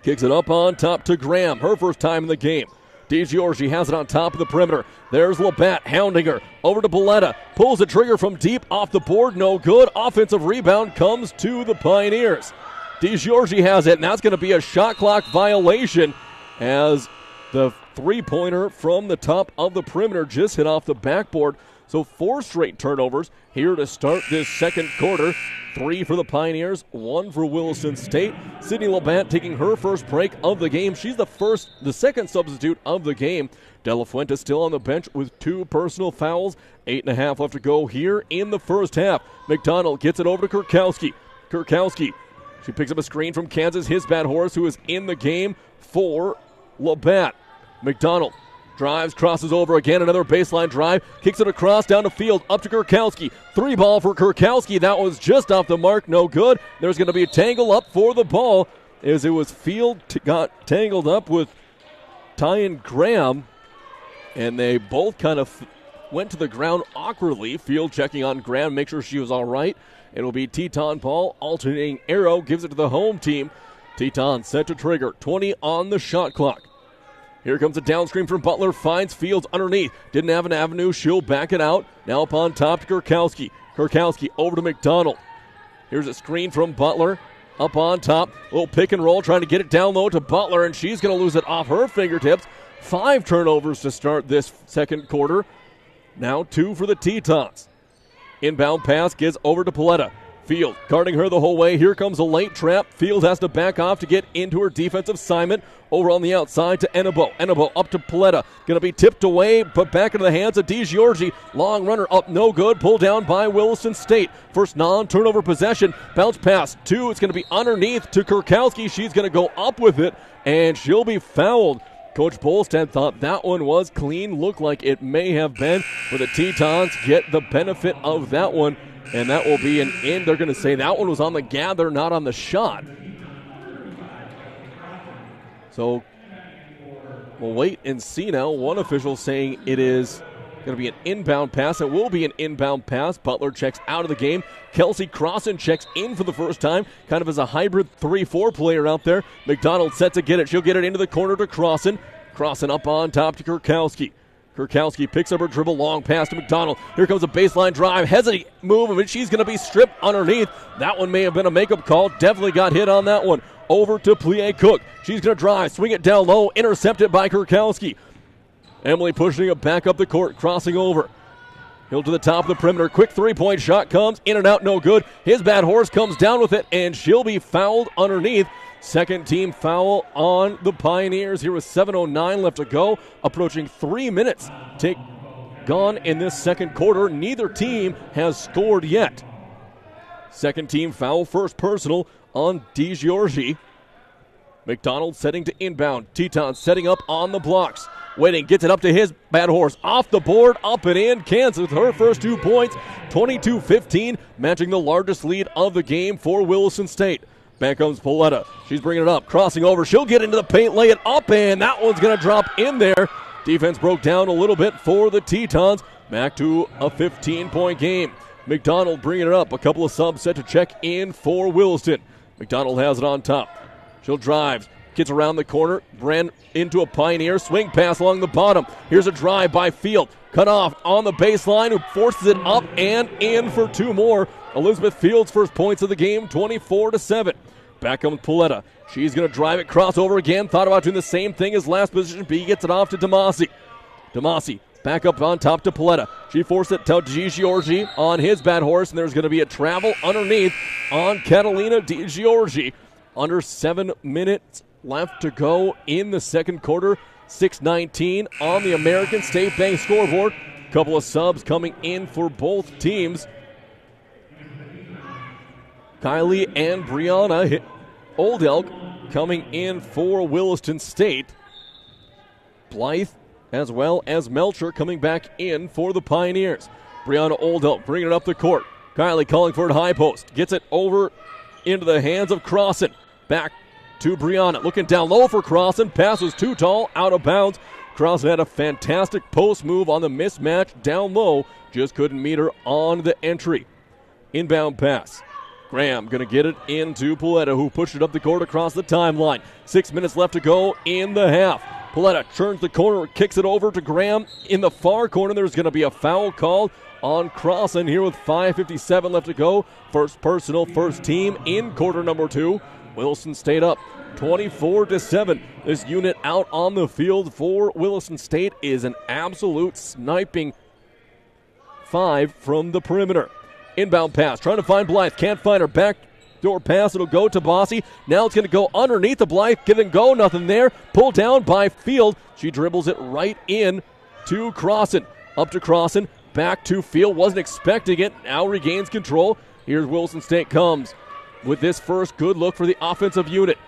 kicks it up on top to Graham. Her first time in the game. DiGiorgi has it on top of the perimeter. There's Labatt hounding her. Over to Paletta. Pulls the trigger from deep off the board. No good. Offensive rebound comes to the Pioneers. DiGiorgi has it, and that's going to be a shot clock violation as the 3-pointer from the top of the perimeter just hit off the backboard. So 4 straight turnovers here to start this second quarter. 3 for the Pioneers, 1 for Williston State. Sydney Labatt taking her first break of the game. She's the second substitute of the game. De La Fuente still on the bench with 2 personal fouls. 8.5 left to go here in the first half. McDonald gets it over to Kurkowski. Kurkowski, she picks up a screen from Kansas Hisbat Horse, who is in the game for Labatt. McDonald Drives, crosses over again, another baseline drive, kicks it across down the field, up to Kurkowski. 3-ball for Kurkowski. That was just off the mark, no good. There's going to be a tangle up for the ball as it was Field got tangled up with Tyan Graham, and they both kind of went to the ground awkwardly. Field checking on Graham, make sure she was all right. It'll be Teton ball, alternating arrow, gives it to the home team. Teton set to trigger, 20 on the shot clock. Here comes a down screen from Butler, finds Fields underneath. Didn't have an avenue, she'll back it out. Now up on top to Kurkowski. Kurkowski over to McDonald. Here's a screen from Butler. Up on top, little pick and roll, trying to get it down low to Butler, and she's going to lose it off her fingertips. 5 turnovers to start this second quarter. Now 2 for the Tetons. Inbound pass gets over to Paletta. Field guarding her the whole way. Here comes a late trap. Field has to back off to get into her defensive assignment. Over on the outside to Enebo. Enebo up to Paletta. Going to be tipped away, but back into the hands of DiGiorgi. Long runner up, no good. Pulled down by Williston State. First non-turnover possession. Bounce pass 2. It's going to be underneath to Kurkowski. She's going to go up with it, and she'll be fouled. Coach Bolstad thought that one was clean. Looked like it may have been, but the Tetons get the benefit of that one, and that will be an in. They're going to say that one was on the gather, not on the shot. So we'll wait and see now. One official saying it is going to be an inbound pass. It will be an inbound pass. Butler checks out of the game. Kelsey Crossan checks in for the first time, kind of as a hybrid 3-4 player out there. McDonald set to get it. She'll get it into the corner to Crossan. Crossan up on top to Kurkowski. Kurkowski picks up her dribble, long pass to McDonald. Here comes a baseline drive, hesitate move, and she's going to be stripped underneath. That one may have been a makeup call. Definitely got hit on that one. Over to Plie Cook. She's going to drive, swing it down low, intercepted by Kurkowski. Emily pushing it back up the court, crossing over. Hill to the top of the perimeter. Quick three-point shot comes in and out, no good. His bad horse comes down with it, and she'll be fouled underneath. Second team foul on the Pioneers. Here with 7:09 left to go. Approaching 3 minutes gone in this second quarter. Neither team has scored yet. Second team foul, first personal on DiGiorgi. McDonald setting to inbound. Teton setting up on the blocks. Waiting, gets it up to his bad horse. Off the board, up and in. Kansas with her first 2 points. 22-15, matching the largest lead of the game for Williston State. Back comes Paletta. She's bringing it up, crossing over. She'll get into the paint, lay it up, and that one's going to drop in there. Defense broke down a little bit for the Tetons. Back to a 15-point game. McDonald bringing it up. A couple of subs set to check in for Williston. McDonald has it on top. She'll drive. Gets around the corner. Ran into a Pioneer. Swing pass along the bottom. Here's a drive by Field. Cut off on the baseline, who forces it up and in for 2 more. Elizabeth Fields' first points of the game, 24-7. Back comes Paletta. She's going to drive it, crossover again. Thought about doing the same thing as last position B. Gets it off to Demasi. Demasi back up on top to Paletta. She forced it to DiGiorgi on his bad horse, and there's going to be a travel underneath on Catalina DiGiorgi. Under 7 minutes left to go in the second quarter. 6:19 on the American State Bank scoreboard. Couple of subs coming in for both teams. Kylie and Brianna Old Elk coming in for Williston State. Blythe as well as Melcher coming back in for the Pioneers. Brianna Old Elk bringing it up the court. Kylie calling for it high post. Gets it over into the hands of Crossan. Back to Brianna. Looking down low for Crossan. Pass was too tall, out of bounds. Crossan had a fantastic post move on the mismatch down low. Just couldn't meet her on the entry. Inbound pass. Graham going to get it into Paletta, who pushed it up the court across the timeline. 6 minutes left to go in the half. Paletta turns the corner, kicks it over to Graham. In the far corner, there's going to be a foul called on Crossan here with 5:57 left to go. First personal, first team in quarter number 2. Williston State up 24-7. This unit out on the field for Williston State is an absolute sniping 5 from the perimeter. Inbound pass, trying to find Blythe, can't find her. Backdoor pass, it'll go to Bossy. Now it's going to go underneath the Blythe, give and go, nothing there. Pulled down by Field. She dribbles it right in to Crossan. Up to Crossan, back to Field, wasn't expecting it, now regains control. Here's Williston State comes with this first good look for the offensive unit.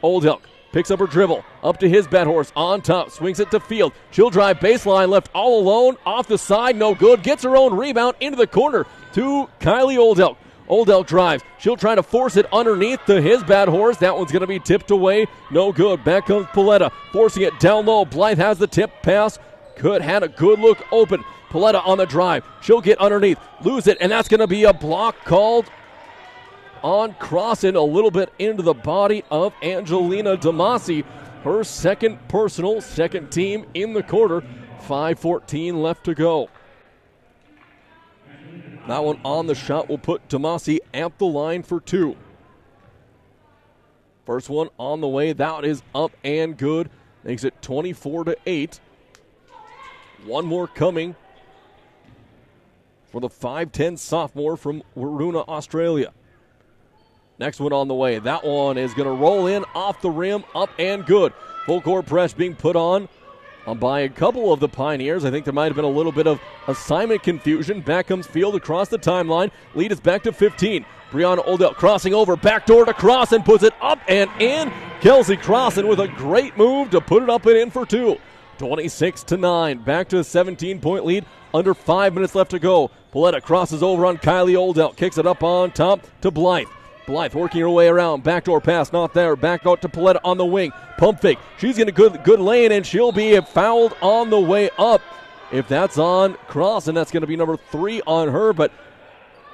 Old Elk picks up her dribble, up to his bat horse, on top, swings it to Field. She'll drive baseline left all alone, off the side, no good. Gets her own rebound into the corner to Kylie Oldelk. Oldelk drives. She'll try to force it underneath to his bat horse. That one's going to be tipped away. No good. Back comes Paletta, forcing it down low. Blythe has the tip pass. Had a good look open. Paletta on the drive. She'll get underneath, lose it, and that's going to be a block called on Crossan, a little bit into the body of Angelina Damasi. Her second personal, second team in the quarter. 5:14 left to go. That one on the shot will put Damasi at the line for 2. First one on the way. That is up and good. Makes it 24-8. One more coming for the 5'10 sophomore from Waroona, Australia. Next one on the way. That one is going to roll in off the rim, up and good. Full court press being put on by a couple of the Pioneers. I think there might have been a little bit of assignment confusion. Back comes Field across the timeline. Lead is back to 15. Brianna Oldelk crossing over, backdoor to Crossan, puts it up and in. Kelsey Crossan with a great move to put it up and in for 2. 26-9. Back to a 17-point lead. Under 5 minutes left to go. Paletta crosses over on Kylie Oldelk. Kicks it up on top to Blythe. Blythe working her way around. Backdoor pass, not there. Back out to Paletta on the wing. Pump fake. She's going to good lane, and she'll be fouled on the way up. If that's on Crossan, that's going to be number 3 on her, but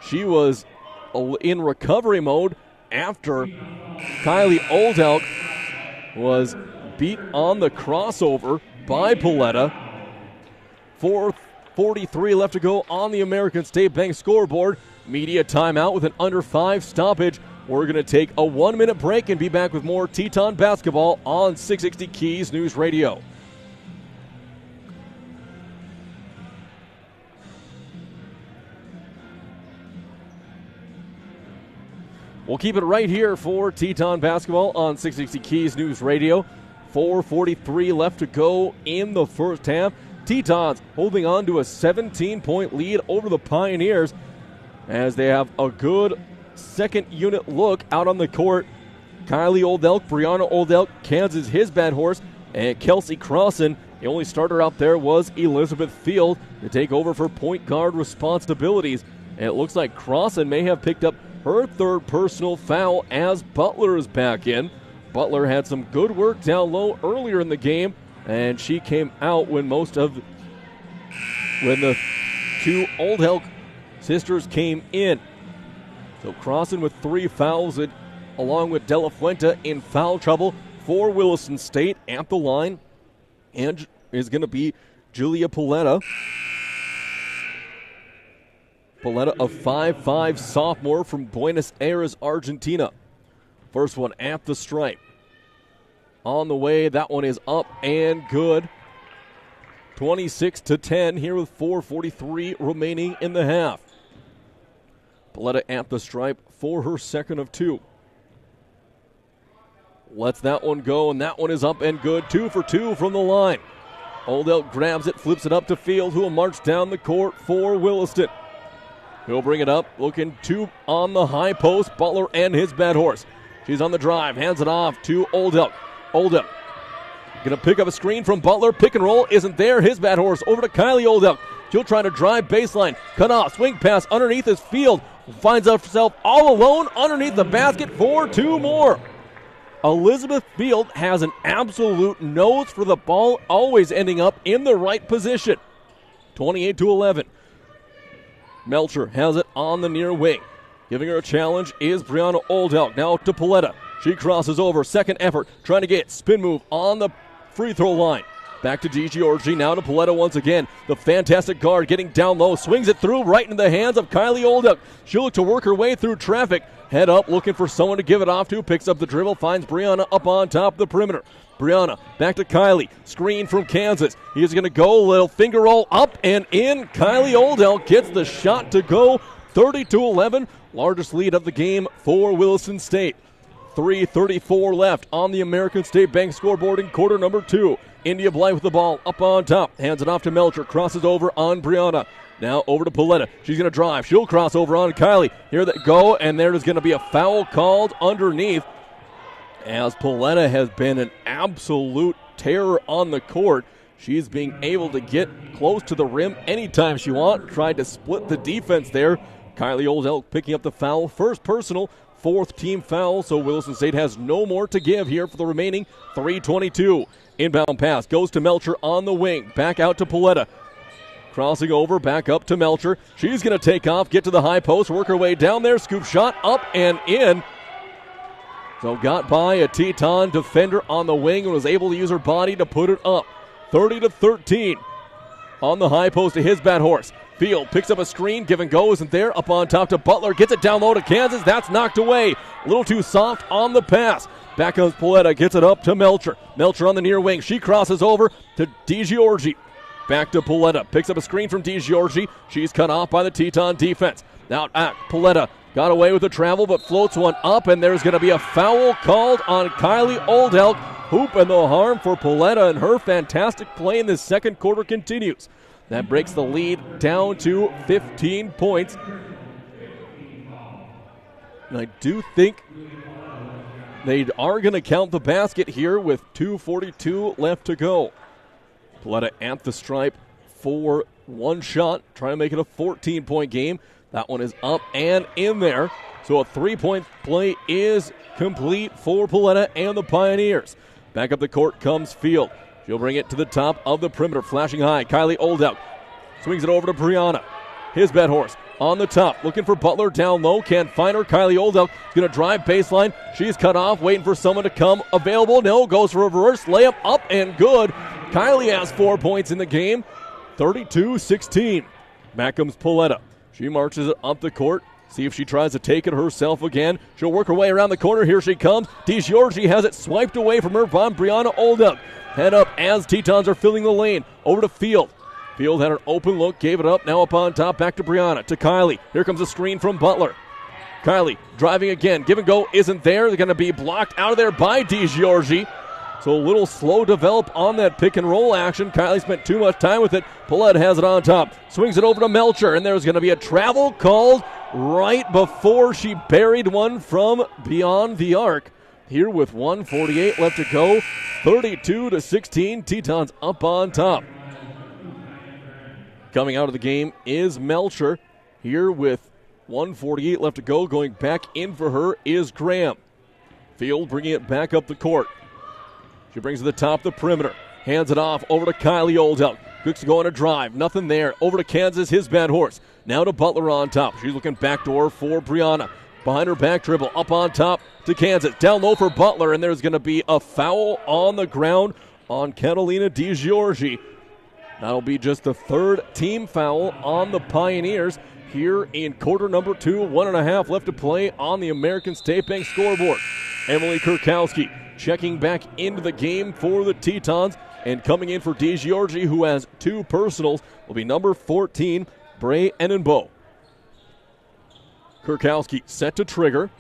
she was in recovery mode after Kylie Oldelk was beat on the crossover by Paletta. 4:43 left to go on the American State Bank scoreboard. Media timeout with an under 5 stoppage. We're going to take a 1-minute break and be back with more Teton basketball on 660 Keys News Radio. We'll keep it right here for Teton basketball on 660 Keys News Radio. 4:43 left to go in the first half. Tetons holding on to a 17-point lead over the Pioneers as they have a good second unit look out on the court. Kylie Oldelk, Brianna Oldelk, Kansas, his bad horse, and Kelsey Crossan. The only starter out there was Elizabeth Field to take over for point guard responsibilities. And it looks like Crossan may have picked up her third personal foul as Butler is back in. Butler had some good work down low earlier in the game, and she came out when the 2 Oldelk sisters came in. So Crossan with 3 fouls, along with De La Fuente in foul trouble for Williston State. At the line and is going to be Julia Paletta. Paletta, a 5'5 sophomore from Buenos Aires, Argentina. First one at the stripe. On the way, that one is up and good. 26-10 here with 4:43 remaining in the half. Paletta at the stripe for her second of 2. Lets that one go, and that one is up and good. 2 for 2 from the line. Oldelk grabs it, flips it up to Field, who will march down the court for Williston. He'll bring it up, looking 2 on the high post. Butler and his bad horse. She's on the drive, hands it off to Oldelk. Oldelk going to pick up a screen from Butler. Pick and roll isn't there. His bad horse over to Kylie Oldelk. She'll try to drive baseline. Cut off, swing pass underneath his Field. Finds herself all alone underneath the basket for 2 more. Elizabeth Field has an absolute nose for the ball, always ending up in the right position. 28-11. Melcher has it on the near wing. Giving her a challenge is Brianna Oldelk. Now to Paletta. She crosses over. Second effort. Trying to get spin move on the free throw line. Back to DiGiorgi. Now to Paletta once again. The fantastic guard getting down low. Swings it through right into the hands of Kylie Oldelk. She'll look to work her way through traffic. Head up looking for someone to give it off to. Picks up the dribble. Finds Brianna up on top of the perimeter. Brianna back to Kylie. Screen from Kansas. He's going to go. Little finger roll up and in. Kylie Oldelk gets the shot to go. 30-11. Largest lead of the game for Williston State. 3:34 left on the American State Bank scoreboard in quarter number 2. India Blythe with the ball up on top. Hands it off to Melcher. Crosses over on Brianna. Now over to Paletta. She's going to drive. She'll cross over on Kylie. Here they go, and there is going to be a foul called underneath. as Pauletta has been an absolute terror on the court. She's being able to get close to the rim anytime she wants. Tried to split the defense there. Kylie Oldelk picking up the foul. First personal, fourth team foul. So Williston State has no more to give here for the remaining 3:22. Inbound pass goes to Melcher on the wing. Back out to Pauletta. Crossing over, back up to Melcher. She's going to take off, get to the high post, work her way down there. Scoop shot up and in. So got by a Teton defender on the wing and was able to use her body to put it up. 30-13 on the high post to his bad horse. Field picks up a screen, give and go isn't there. Up on top to Butler, gets it down low to Kansas. That's knocked away. A little too soft on the pass. Back comes Pauletta, gets it up to Melcher. Melcher on the near wing. She crosses over to DiGiorgi. Back to Pauletta, picks up a screen from DiGiorgi. She's cut off by the Teton defense. Now Pauletta got away with the travel, but floats one up, and there's going to be a foul called on Kylie Oldelk. Hoop and the harm for Pauletta, and her fantastic play in this second quarter continues. That breaks the lead down to 15 points. And I do think they are going to count the basket here with 2:42 left to go. Pauletta at the stripe for one shot, trying to make it a 14-point game. That one is up and in there. So a 3-point play is complete for Pauletta and the Pioneers. Back up the court comes Field. She'll bring it to the top of the perimeter. Flashing high. Kylie Oldelk swings it over to Brianna. His bad horse on the top. Looking for Butler down low. Can't find her. Kylie Oldelk is going to drive baseline. She's cut off. Waiting for someone to come available. No. Goes for a reverse. Layup up and good. Kylie has 4 points in the game. 32-16. Back comes Pauletta. She marches it up the court. See if she tries to take it herself again. She'll work her way around the corner. Here she comes. DiGiorgi has it swiped away from her from Brianna Oldelk. Head up as Tetons are filling the lane. Over to Field. Field had an open look, gave it up. Now up on top, back to Brianna, to Kylie. Here comes a screen from Butler. Kylie driving again. Give and go isn't there. They're going to be blocked out of there by DiGiorgi. So a little slow develop on that pick and roll action. Kylie spent too much time with it. Paulette has it on top. Swings it over to Melcher, and there's going to be a travel called right before she buried one from beyond the arc. Here with 1:48 left to go. 32-16. Tetons up on top. Coming out of the game is Melcher. Here with 1:48 left to go. Going back in for her is Graham. Field bringing it back up the court. She brings it to the top of the perimeter. Hands it off over to Kylie Oldelk. Looks to go on a drive. Nothing there. Over to Kansas, his bad horse. Now to Butler on top. She's looking backdoor for Brianna. Behind her back dribble. Up on top to Kansas. Down low for Butler, and there's going to be a foul on the ground on Catalina DiGiorgi. That'll be just the third team foul on the Pioneers here in quarter number 2. 1.5 left to play on the American State Bank scoreboard. Emily Kurkowski checking back into the game for the Tetons, and coming in for DiGiorgi, who has 2 personals, will be number 14, Bray Enenbo. Kurkowski set to trigger.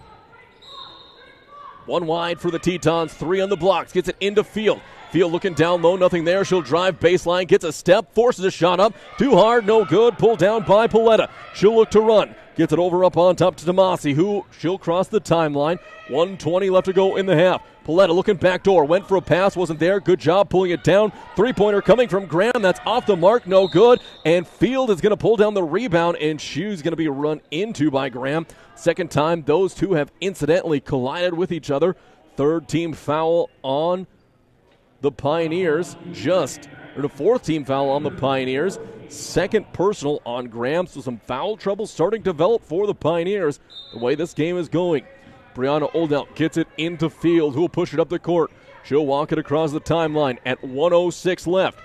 One wide for the Tetons, 3 on the blocks, gets it into Field. Field looking down low, nothing there. She'll drive baseline, gets a step, forces a shot up. Too hard, no good. Pulled down by Pauletta. She'll look to run. Gets it over up on top to Tomasi, who she'll cross the timeline. 1:20 left to go in the half. Pauletta looking backdoor. Went for a pass, wasn't there. Good job pulling it down. Three-pointer coming from Graham. That's off the mark, no good. And Field is going to pull down the rebound, and she's going to be run into by Graham. Second time those two have incidentally collided with each other. Third team foul on the Pioneers. The fourth team foul on the Pioneers. Second personal on Graham, so some foul trouble starting to develop for the Pioneers the way this game is going. Brianna Oldelk gets it into Field, who will push it up the court. She'll walk it across the timeline at 1:06 left.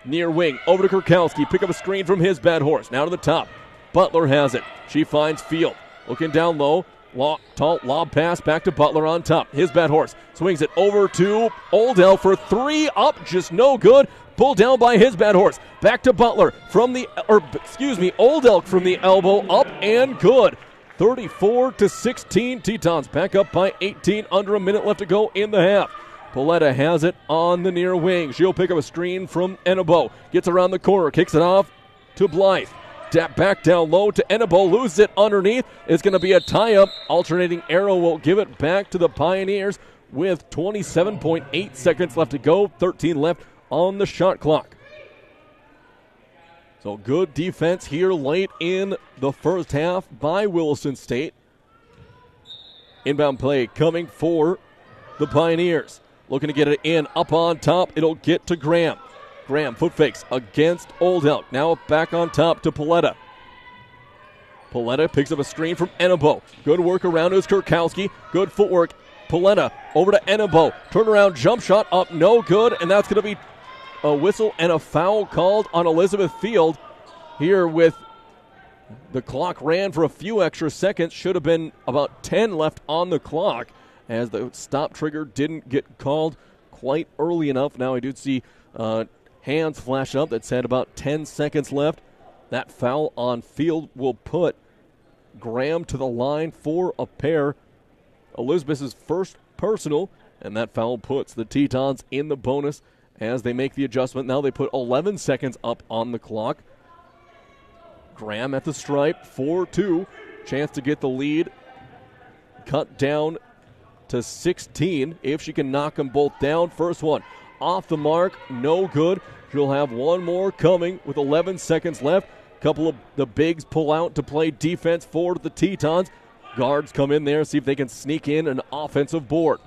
Near wing, over to Kurkowski. Pick up a screen from his bad horse. Now to the top. Butler has it. She finds Field. Looking down low. Tall lob pass back to Butler on top. His bad horse swings it over to Oldelk for 3. Up, just no good. Pulled down by his bad horse. Back to Butler Oldelk from the elbow. Up and good. 34-16. Tetons back up by 18. Under a minute left to go in the half. Pauletta has it on the near wing. She'll pick up a screen from Enebo. Gets around the corner. Kicks it off to Blythe. Back down low to Enebo. Loses it underneath. It's going to be a tie-up. Alternating arrow will give it back to the Pioneers with 27.8 seconds left to go, 13 left on the shot clock. So good defense here late in the first half by Williston State. Inbound play coming for the Pioneers. Looking to get it in, up on top. It'll get to Graham. Graham, foot fakes against Old Elk. Now back on top to Paletta. Paletta picks up a screen from Enebo. Good work around is Kurkowski. Good footwork. Paletta over to Enebo. Turnaround jump shot up, no good. And that's going to be a whistle and a foul called on Elizabeth Field. Here with the clock ran for a few extra seconds. Should have been about 10 left on the clock, as the stop trigger didn't get called quite early enough. Now I did see hands flash up that said about 10 seconds left. That foul on Field will put Graham to the line for a pair. Elizabeth's first personal, and that foul puts the Tetons in the bonus as they make the adjustment. Now they put 11 seconds up on the clock. Graham at the stripe, 4-2. Chance to get the lead. Cut down to 16 if she can knock them both down. First one off the mark, no good. She'll have one more coming with 11 seconds left. Couple of the bigs pull out to play defense for the Tetons. Guards come in there, see if they can sneak in an offensive board.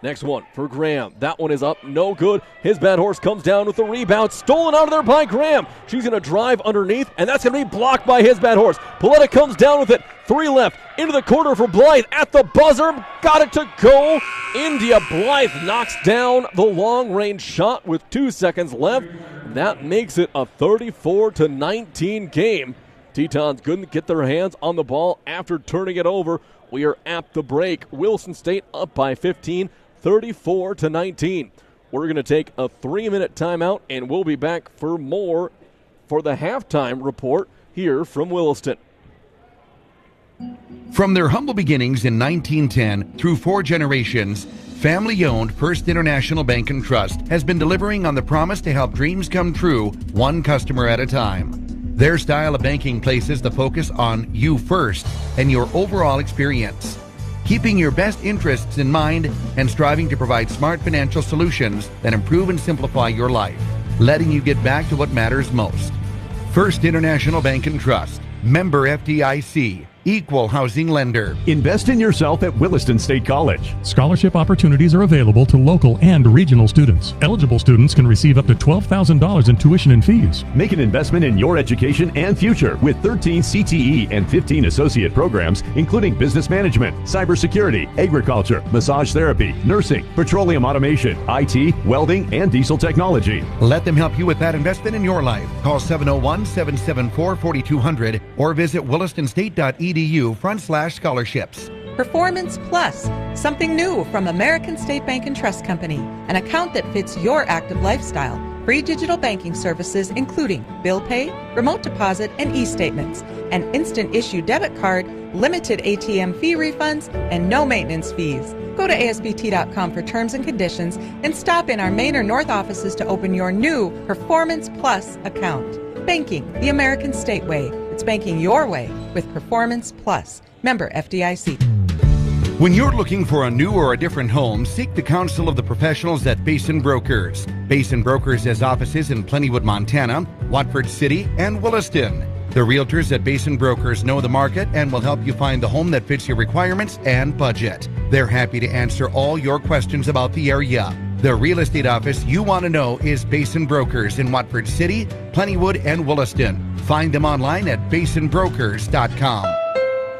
Next one for Graham. That one is up, no good. His bad horse comes down with the rebound. Stolen out of there by Graham. She's going to drive underneath, and that's going to be blocked by his bad horse. Paletta comes down with it. 3 left. Into the corner for Blythe. At the buzzer. Got it to go. India Blythe knocks down the long-range shot with 2 seconds left. That makes it a 34-19 game. Tetons couldn't get their hands on the ball after turning it over. We are at the break. Williston State up by 15. 34-19. We're going to take a 3-minute timeout, and we'll be back for more for the halftime report here from Williston. From their humble beginnings in 1910 through 4 generations, family-owned First International Bank and Trust has been delivering on the promise to help dreams come true, one customer at a time. Their style of banking places the focus on you first and your overall experience, keeping your best interests in mind and striving to provide smart financial solutions that improve and simplify your life, letting you get back to what matters most. First International Bank and Trust, member FDIC, equal housing lender. Invest in yourself at Williston State College. Scholarship opportunities are available to local and regional students. Eligible students can receive up to $12,000 in tuition and fees. Make an investment in your education and future with 13 CTE and 15 associate programs, including business management, cybersecurity, agriculture, massage therapy, nursing, petroleum automation, IT, welding, and diesel technology. Let them help you with that investment in your life. Call 701-774-4200 or visit willistonstate.edu/scholarships. Performance Plus, something new from American State Bank and Trust Company, an account that fits your active lifestyle. Free digital banking services including bill pay, remote deposit, and e-statements, an instant issue debit card, limited ATM fee refunds, and no maintenance fees. Go to ASBT.com for terms and conditions and stop in our Main or North offices to open your new Performance Plus account. Banking the American State way. It's banking your way with Performance Plus. Member FDIC. When you're looking for a new or a different home, seek the counsel of the professionals at Basin Brokers. Basin Brokers has offices in Plentywood, Montana, Watford City, and Williston. The realtors at Basin Brokers know the market and will help you find the home that fits your requirements and budget. They're happy to answer all your questions about the area. The real estate office you want to know is Basin Brokers in Watford City, Plentywood, and Williston. Find them online at basinbrokers.com.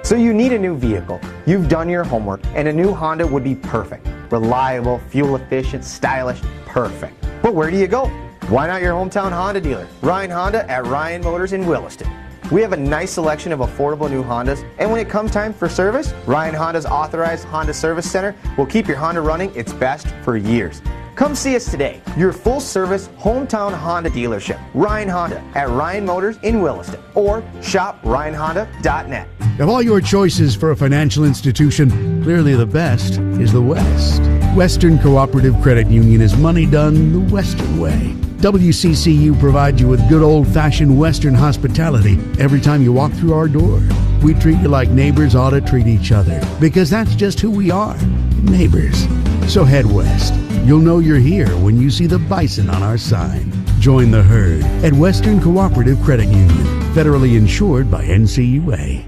So you need a new vehicle. You've done your homework, and a new Honda would be perfect. Reliable, fuel efficient, stylish, perfect. But where do you go? Why not your hometown Honda dealer, Ryan Honda at Ryan Motors in Williston. We have a nice selection of affordable new Hondas, and when it comes time for service, Ryan Honda's authorized Honda Service Center will keep your Honda running its best for years. Come see us today, your full-service hometown Honda dealership, Ryan Honda at Ryan Motors in Williston, or shop ryanhonda.net. Of all your choices for a financial institution, clearly the best is the West. Western Cooperative Credit Union is money done the Western way. WCCU provides you with good old-fashioned Western hospitality every time you walk through our door. We treat you like neighbors ought to treat each other, because that's just who we are, neighbors. So head west. You'll know you're here when you see the bison on our sign. Join the herd at Western Cooperative Credit Union, federally insured by NCUA.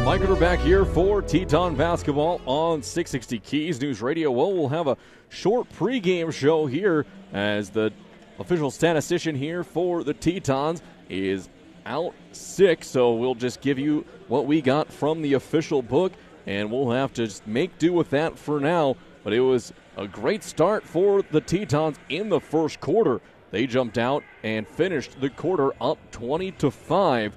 Mike and we're back here for Teton basketball on 660 Keys News Radio. Well, we'll have a short pregame show here as the official statistician here for the Tetons is out sick, so we'll just give you what we got from the official book, and we'll have to just make do with that for now. But it was a great start for the Tetons in the first quarter. They jumped out and finished the quarter up 20-5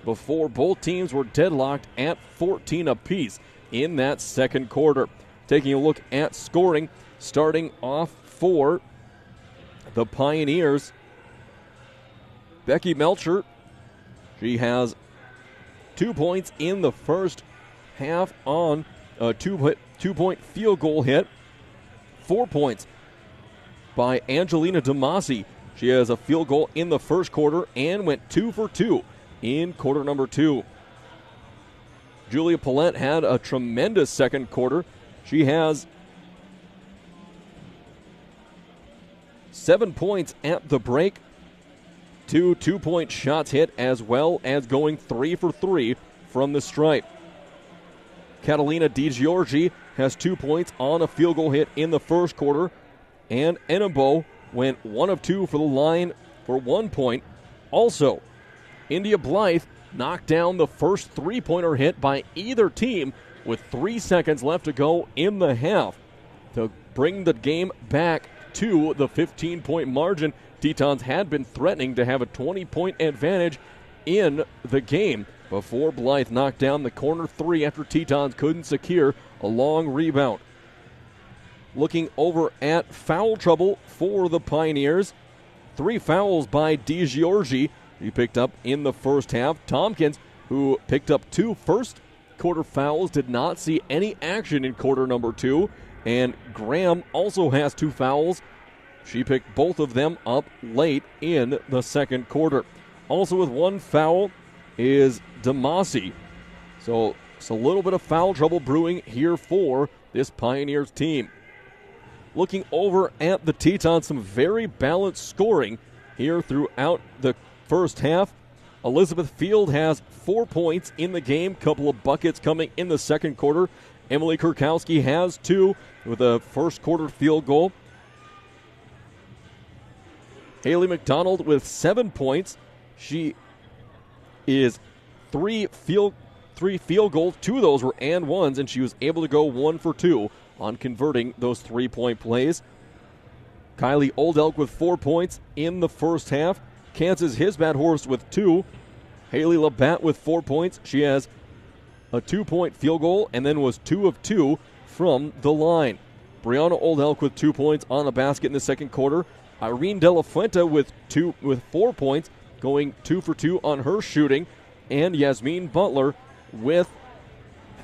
before both teams were deadlocked at 14 apiece in that second quarter. Taking a look at scoring, starting off for the Pioneers, Becky Melcher. She has 2 points in the first half on a two-point field goal hit. 4 points by Angelina DeMasi. She has a field goal in the first quarter and went 2 for 2 in quarter number 2. Julia Paulette had a tremendous second quarter. She has 7 points at the break. 2 two-point shots hit, as well as going 3 for 3 from the stripe. Catalina DiGiorgi has 2 points on a field goal hit in the first quarter, and Enebo went 1 of 2 for the line for 1 point. Also, India Blythe knocked down the first three-pointer hit by either team with 3 seconds left to go in the half to bring the game back to the 15-point margin. Tetons had been threatening to have a 20-point advantage in the game before Blythe knocked down the corner three after Tetons couldn't secure a long rebound. Looking over at foul trouble for the Pioneers, 3 fouls by DiGiorgi. He picked up in the first half. Tompkins, who picked up 2 first-quarter fouls, did not see any action in quarter number 2. And Graham also has 2 fouls. She picked both of them up late in the second quarter. Also with 1 foul is DeMasi. So it's a little bit of foul trouble brewing here for this Pioneers team. Looking over at the Tetons, some very balanced scoring here throughout the first half. Elizabeth Field has 4 points in the game, couple of buckets coming in the second quarter. Emily Kurkowski has 2 with a first quarter field goal. Haley McDonald with 7 points. She is 3 field goals. 2 of those were and ones, and she was able to go 1 for 2 on converting those 3-point plays. Kylie Oldelk with 4 points in the first half. Kansas Hisbadhorst with 2. Haley Labatt with 4 points. She has a 2-point field goal and then was 2 of 2 from the line. Brianna Oldelk with 2 points on a basket in the second quarter. Irene De La Fuente with 4 points, going 2 for 2 on her shooting. And Yasmin Butler with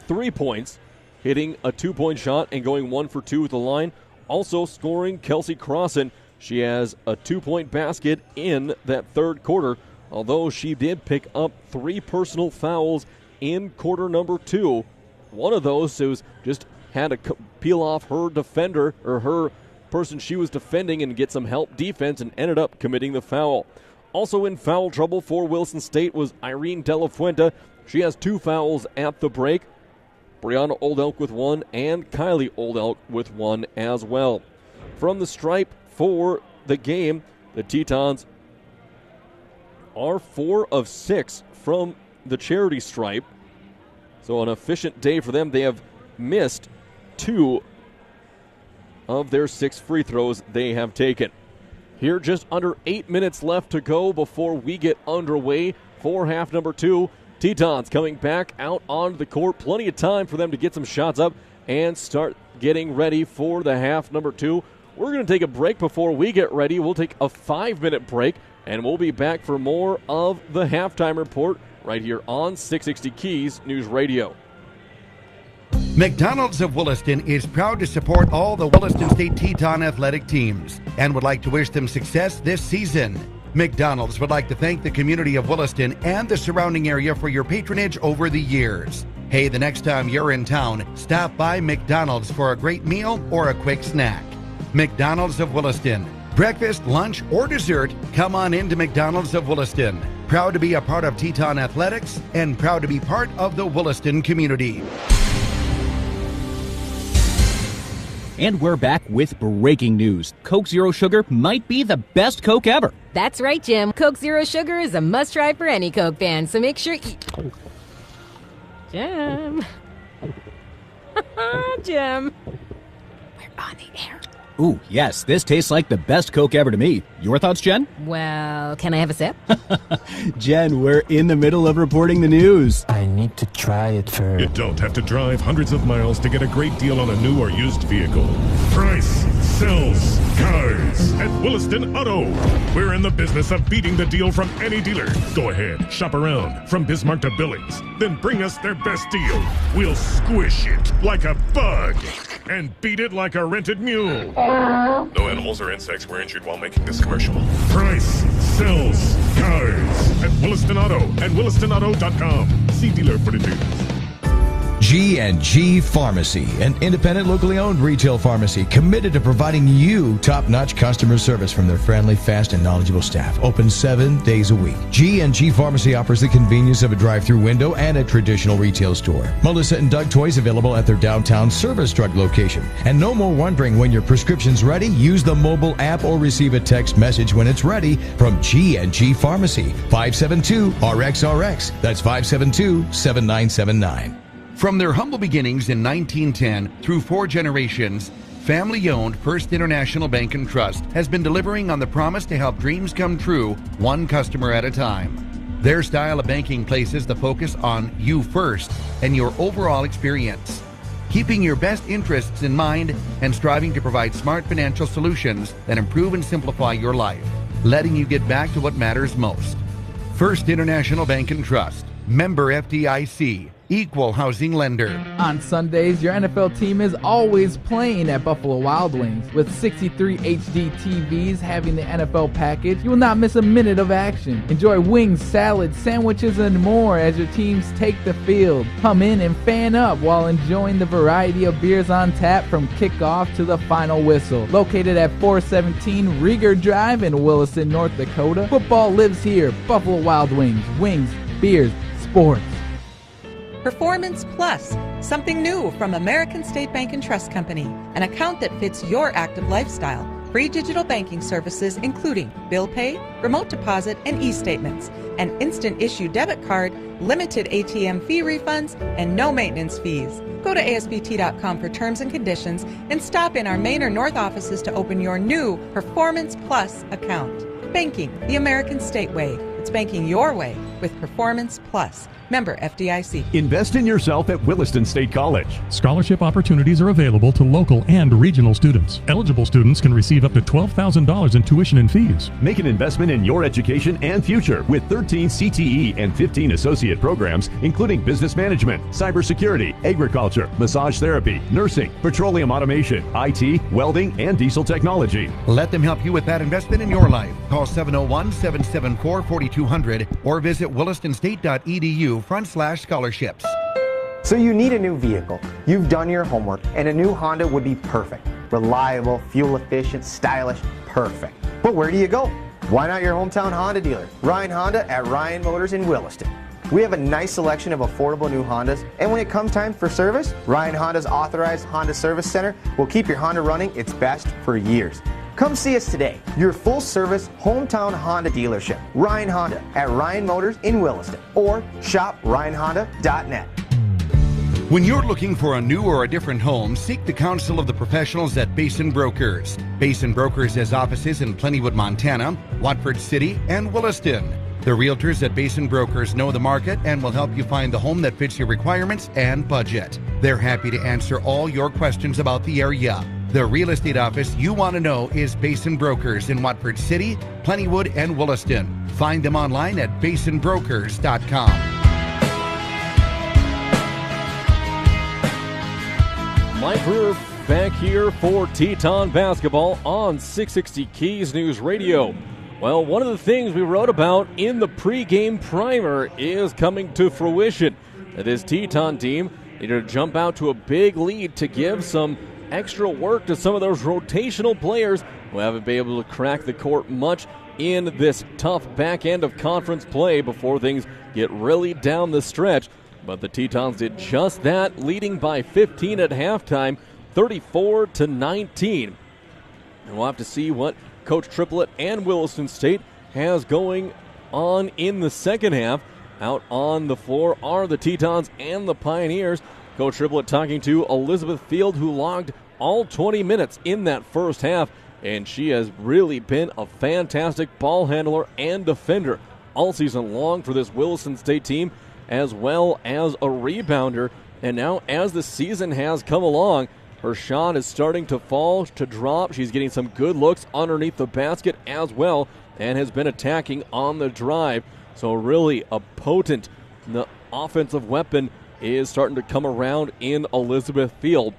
3 points, hitting a 2-point shot and going 1 for 2 with the line. Also scoring Kelsey Crossan. She has a 2-point basket in that third quarter, although she did pick up 3 personal fouls in quarter number 2. One of those was just had to peel off her defender or her person she was defending and get some help defense and ended up committing the foul. Also in foul trouble for Wilson State was Irene De La Fuente. She has 2 fouls at the break. Brianna Oldelk with 1 and Kylie Oldelk with 1 as well. From the stripe for the game, the Tetons are 4 of 6 from the charity stripe. So an efficient day for them. They have missed 2 of their 6 free throws they have taken. Here, just under 8 minutes left to go before we get underway for half number 2. Tetons coming back out onto the court. Plenty of time for them to get some shots up and start getting ready for the half number 2. We're going to take a break before we get ready. We'll take a 5-minute break, and we'll be back for more of the halftime report right here on 660 Keys News Radio. McDonald's of Williston is proud to support all the Williston State Teton athletic teams and would like to wish them success this season. McDonald's would like to thank the community of Williston and the surrounding area for your patronage over the years. Hey, the next time you're in town, stop by McDonald's for a great meal or a quick snack. McDonald's of Williston. Breakfast, lunch, or dessert, come on into McDonald's of Williston. Proud to be a part of Teton Athletics and proud to be part of the Williston community. And we're back with breaking news. Coke Zero Sugar might be the best Coke ever. That's right, Jim. Coke Zero Sugar is a must-try for any Coke fan, so make sure Jim. Jim. We're on the air. Ooh, yes, this tastes like the best Coke ever to me. Your thoughts, Jen? Well, can I have a sip? Jen, we're in the middle of reporting the news. I need to try it first. You don't have to drive hundreds of miles to get a great deal on a new or used vehicle. Price sells cars at Williston Auto. We're in the business of beating the deal from any dealer. Go ahead, shop around from Bismarck to Billings. Then bring us their best deal. We'll squish it like a bug and beat it like a rented mule. No animals or insects were injured while making this commercial. Price sells cars at Williston Auto and WillistonAuto.com. See dealer for details. G&G Pharmacy, an independent, locally owned retail pharmacy committed to providing you top-notch customer service from their friendly, fast, and knowledgeable staff. Open 7 days a week. G&G Pharmacy offers the convenience of a drive-through window and a traditional retail store. Melissa and Doug toys available at their downtown Service Drug location. And no more wondering when your prescription's ready. Use the mobile app or receive a text message when it's ready from G&G Pharmacy. 572-RXRX. That's 572-7979. From their humble beginnings in 1910 through 4 generations, family-owned First International Bank and Trust has been delivering on the promise to help dreams come true, one customer at a time. Their style of banking places the focus on you first and your overall experience, keeping your best interests in mind and striving to provide smart financial solutions that improve and simplify your life, letting you get back to what matters most. First International Bank and Trust, member FDIC. Equal housing lender. On Sundays, your NFL team is always playing at Buffalo Wild Wings. With 63 HD TVs having the NFL package, you will not miss a minute of action. Enjoy wings, salads, sandwiches, and more as your teams take the field. Come in and fan up while enjoying the variety of beers on tap from kickoff to the final whistle. Located at 417 Rieger Drive in Williston, North Dakota, football lives here. Buffalo Wild Wings. Wings, beers, sports. Performance Plus, something new from American State Bank and Trust Company, an account that fits your active lifestyle. Free digital banking services including bill pay, remote deposit, and e-statements, an instant issue debit card, limited ATM fee refunds, and no maintenance fees. Go to ASBT.com for terms and conditions and stop in our Main or North offices to open your new Performance Plus account. Banking the American State way. It's banking your way with Performance Plus. Member FDIC. Invest in yourself at Williston State College. Scholarship opportunities are available to local and regional students. Eligible students can receive up to $12,000 in tuition and fees. Make an investment in your education and future with 13 CTE and 15 associate programs, including business management, cybersecurity, agriculture, massage therapy, nursing, petroleum automation, IT, welding, and diesel technology. Let them help you with that investment in your life. Call 701-774-4200 or visit willistonstate.edu/scholarships. So you need a new vehicle. You've done your homework, and a new Honda would be perfect. Reliable, fuel efficient, stylish, perfect. But where do you go? Why not your hometown Honda dealer, Ryan Honda at Ryan Motors in Williston. We have a nice selection of affordable new Hondas, and when it comes time for service, Ryan Honda's authorized Honda Service Center will keep your Honda running its best for years. Come see us today, your full-service hometown Honda dealership, Ryan Honda at Ryan Motors in Williston, or shop RyanHonda.net. When you're looking for a new or a different home, seek the counsel of the professionals at Basin Brokers. Basin Brokers has offices in Plentywood, Montana, Watford City, and Williston. The realtors at Basin Brokers know the market and will help you find the home that fits your requirements and budget. They're happy to answer all your questions about the area. The real estate office you want to know is Basin Brokers in Watford City, Plentywood, and Williston. Find them online at basinbrokers.com. Mike Brewer back here for Teton Basketball on 660 Keys News Radio. Well, one of the things we wrote about in the pregame primer is coming to fruition. This Teton team needed to jump out to a big lead to give some extra work to some of those rotational players who haven't been able to crack the court much in this tough back end of conference play before things get really down the stretch. But the Tetons did just that, leading by 15 at halftime, 34-19. And we'll have to see what Coach Triplett and Williston State has going on in the second half. Out on the floor are the Tetons and the Pioneers. Coach Triplett talking to Elizabeth Field, who logged all 20 minutes in that first half, and she has really been a fantastic ball handler and defender all season long for this Williston State team, as well as a rebounder. And now as the season has come along, her shot is starting to fall, to drop. She's getting some good looks underneath the basket as well, and has been attacking on the drive. So really a potent offensive weapon is starting to come around in Elizabeth Field.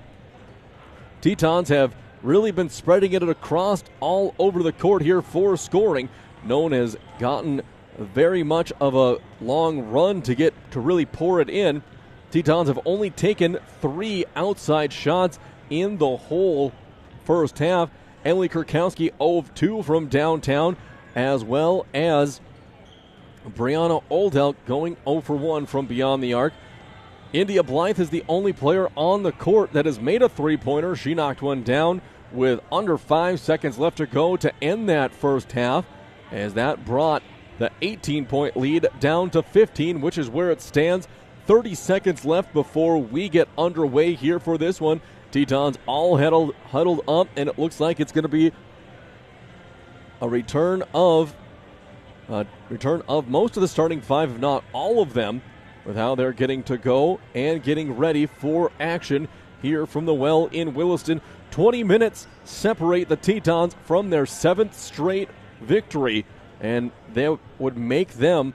Tetons have really been spreading it across all over the court here for scoring. No one has gotten very much of a long run to really pour it in. Tetons have only taken 3 outside shots in the whole first half. Emily Kurkowski 0 of 2 from downtown, as well as Brianna Oldell going 0 for 1 from beyond the arc. India Blythe is the only player on the court that has made a three-pointer. She knocked one down with under 5 seconds left to go to end that first half, as that brought the 18-point lead down to 15, which is where it stands. 30 seconds left before we get underway here for this one. Tetons all huddled up, and it looks like it's going to be a return of most of the starting 5, if not all of them, with how they're getting to go and getting ready for action here from the well in Williston. 20 minutes separate the Tetons from their 7th straight victory, and they would make them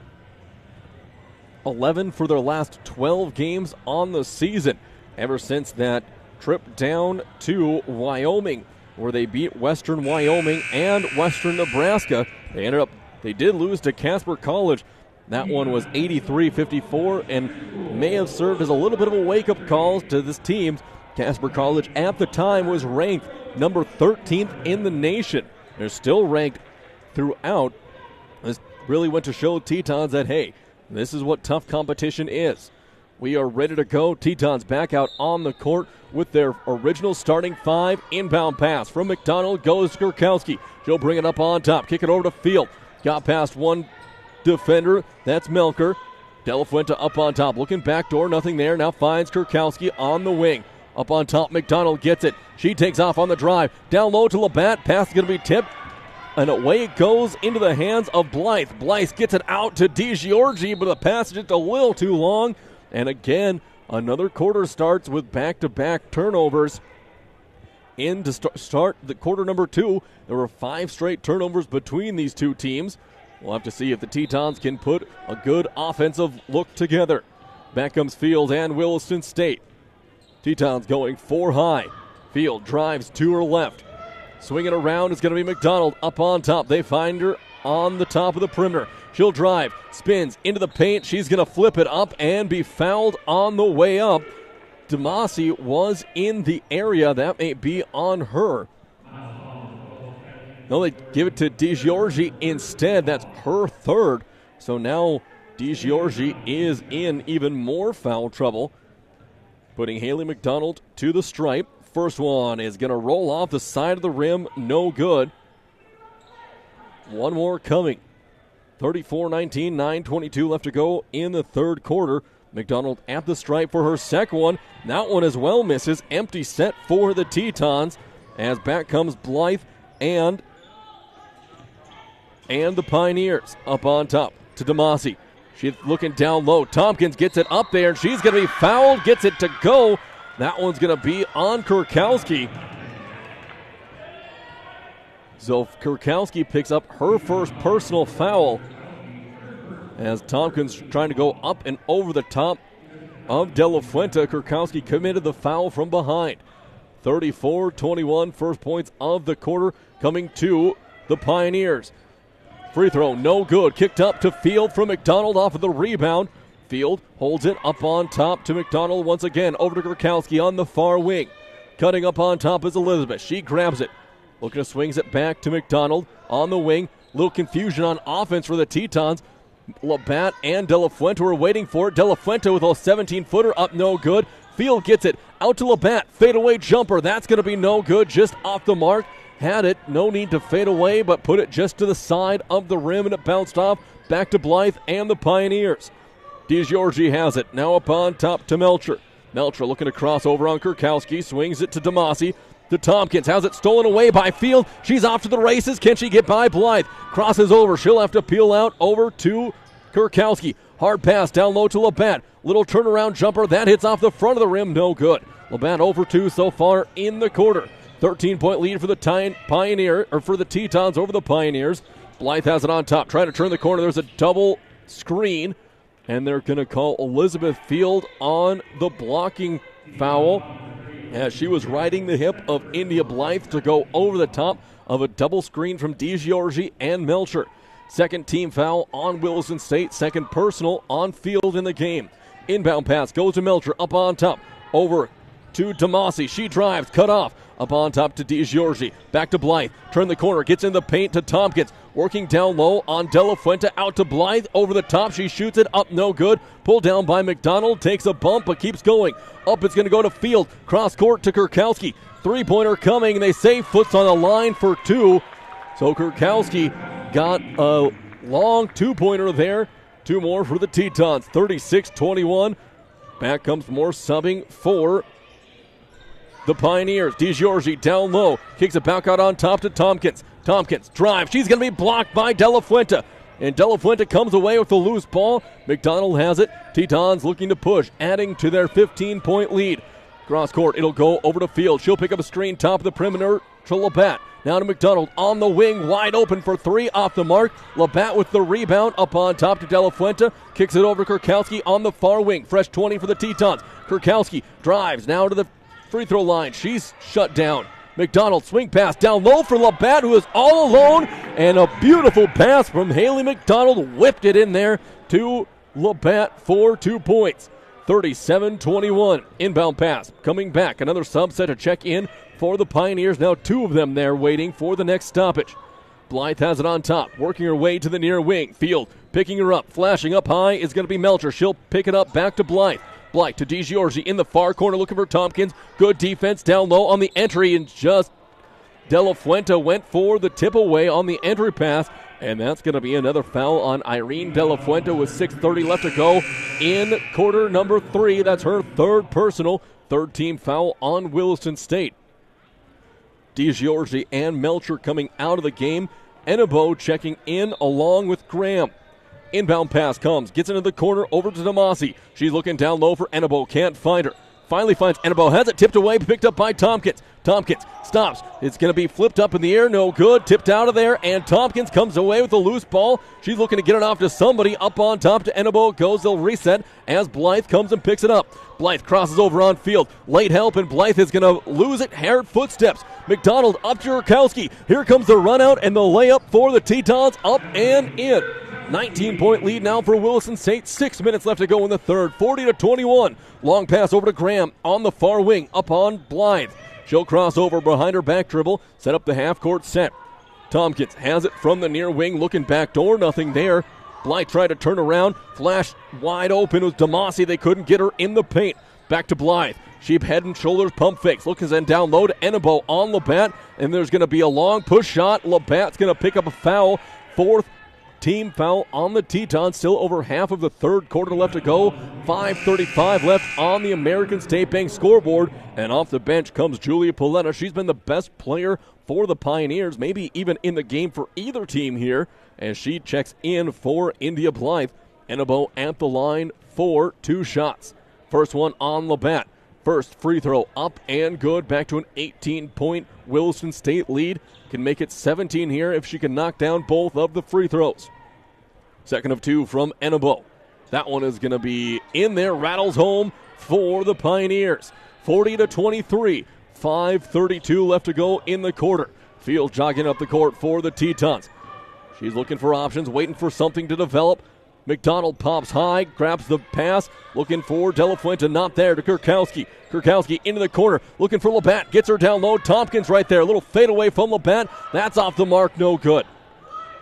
11 for their last 12 games on the season, ever since that trip down to Wyoming, where they beat Western Wyoming and Western Nebraska. They did lose to Casper College. That one was 83-54 and may have served as a little bit of a wake-up call to this team. Casper College at the time was ranked number 13th in the nation. They're still ranked throughout. This really went to show Tetons that, hey, this is what tough competition is. We are ready to go. Tetons back out on the court with their original starting 5. Inbound pass from McDonald goes to Kurkowski. She'll bring it up on top. Kick it over to Field. Got past one defender. That's Melker. De La Fuente up on top. Looking backdoor. Nothing there. Now finds Kurkowski on the wing. Up on top. McDonald gets it. She takes off on the drive. Down low to Labatt. Pass is going to be tipped. And away it goes into the hands of Blythe. Blythe gets it out to DiGiorgi, but the pass is just a little too long. And again, another quarter starts with back-to-back turnovers. To start the quarter number 2, there were 5 straight turnovers between these two teams. We'll have to see if the Tetons can put a good offensive look together. Back comes Field and Williston State. Tetons going 4 high. Field drives to her left. Swinging around is going to be McDonald up on top. They find her on the top of the perimeter. She'll drive, spins into the paint. She's going to flip it up and be fouled on the way up. Demasi was in the area. That may be on her. No, they give it to DiGiorgi instead. That's her 3rd. So now DiGiorgi is in even more foul trouble, putting Haley McDonald to the stripe. First one is going to roll off the side of the rim. No good. One more coming. 34-19, 9:22 left to go in the third quarter. McDonald at the stripe for her second one. That one as well misses. Empty set for the Tetons, as back comes Blythe and the Pioneers up on top to Demasi. She's looking down low. Tompkins gets it up there, and she's going to be fouled. Gets it to go. That one's going to be on Kurkowski. So Kurkowski picks up her first personal foul, as Tompkins trying to go up and over the top of De La Fuente. Kurkowski committed the foul from behind. 34-21, first points of the quarter coming to the Pioneers. Free throw, no good. Kicked up to Field from McDonald off of the rebound. Field holds it up on top to McDonald once again. Over to Kurkowski on the far wing. Cutting up on top is Elizabeth. She grabs it. Looking to swings it back to McDonald on the wing. Little confusion on offense for the Tetons. Labatt and De La Fuente were waiting for it. De La Fuente with a 17-footer up, no good. Field gets it out to Labatt. Fadeaway jumper. That's going to be no good. Just off the mark. Had it. No need to fade away, but put it just to the side of the rim, and it bounced off. Back to Blythe and the Pioneers. DeGiorgi has it. Now up on top to Melcher. Melcher looking to cross over on Kurkowski. Swings it to Demasi. To Tompkins. Has it stolen away by Field. She's off to the races. Can she get by Blythe? Crosses over. She'll have to peel out over to Kurkowski. Hard pass down low to Labatt. Little turnaround jumper. That hits off the front of the rim. No good. Labatt over 2 so far in the quarter. 13-point lead for the for the Tetons over the Pioneers. Blythe has it on top. Trying to turn the corner. There's a double screen. And they're going to call Elizabeth Field on the blocking foul, as she was riding the hip of India Blythe to go over the top of a double screen from DeGiorgi and Melcher. Second team foul on Williston State. Second personal on Field in the game. Inbound pass goes to Melcher. Up on top. Over to Demasi. She drives. Cut off. Up on top to DeGiorgi. Back to Blythe. Turn the corner. Gets in the paint to Tompkins. Working down low on De La Fuente. Out to Blythe. Over the top. She shoots it up. No good. Pulled down by McDonald. Takes a bump but keeps going. Up it's going to go to Field. Cross court to Kurkowski. Three-pointer coming. They say Foot's on the line for 2. So Kurkowski got a long two-pointer there. 2 more for the Tetons. 36-21. Back comes more subbing for the Pioneers. DeGiorgi down low. Kicks it back out on top to Tompkins. Tompkins drive. She's going to be blocked by De La Fuente. And De La Fuente comes away with the loose ball. McDonald has it. Tetons looking to push, adding to their 15-point lead. Cross court. It'll go over to Field. She'll pick up a screen top of the perimeter to Labatt. Now to McDonald on the wing. Wide open for 3 off the mark. Labatt with the rebound up on top to De La Fuente. Kicks it over to Kurkowski on the far wing. Fresh 20 for the Tetons. Kurkowski drives now to the free throw line. She's shut down. McDonald swing pass down low for Labatt, who is all alone, and a beautiful pass from Haley McDonald whipped it in there to Labatt for 2 points. 37-21. Inbound pass coming back. Another subset to check in for the Pioneers. Now 2 of them there waiting for the next stoppage. Blythe has it on top, working her way to the near wing. Field picking her up, flashing up high is going to be Melcher. She'll pick it up back to Blythe. Blythe to DeGiorgi in the far corner looking for Tompkins. Good defense down low on the entry, and just De La Fuente went for the tip away on the entry pass, and that's going to be another foul on Irene De La Fuente with 6:30 left to go in quarter number 3. That's her 3rd personal, 3rd team foul on Williston State. DeGiorgi and Melcher coming out of the game. Enebo checking in along with Graham. Inbound pass comes, gets into the corner over to Demasi. She's looking down low for Enebo, can't find her. Finally finds Enebo, has it tipped away, picked up by Tompkins. Tompkins stops. It's going to be flipped up in the air, no good. Tipped out of there, and Tompkins comes away with a loose ball. She's looking to get it off to somebody. Up on top to Enebo it goes. They'll reset as Blythe comes and picks it up. Blythe crosses over on Field. Late help, and Blythe is going to lose it. Haired footsteps. McDonald up to Kurkowski. Here comes the run out and the layup for the Tetons. Up and in. 19-point lead now for Williston State. 6 minutes left to go in the third. 40-21. Long pass over to Graham on the far wing. Up on Blythe. She'll cross over behind her back dribble. Set up the half-court set. Tompkins has it from the near wing. Looking back door. Nothing there. Blythe tried to turn around. Flash wide open was Demasi. They couldn't get her in the paint. Back to Blythe. She head and shoulders pump fakes. Looking then down low to Enebo on Labatt. And there's going to be a long push shot. Labatt's going to pick up a foul. 4th team foul on the Tetons. Still over half of the third quarter left to go. 5:35 left on the American State Bank scoreboard. And off the bench comes Julia Paletta. She's been the best player for the Pioneers, maybe even in the game for either team here, as she checks in for India Blythe. Enebo at the line for 2 shots. First one on Labatt. First free throw up and good. Back to an 18-point Williston State lead. Can make it 17 here if she can knock down both of the free throws. Second of 2 from Enebo. That one is going to be in there. Rattles home for the Pioneers. 40-23. 5:32 left to go in the quarter. Field jogging up the court for the Tetons. She's looking for options, waiting for something to develop. McDonald pops high, grabs the pass, looking for De La Fuente, not there to Kurkowski. Kurkowski into the corner, looking for Labatt, gets her down low. Tompkins right there, a little fadeaway from Labatt. That's off the mark, no good.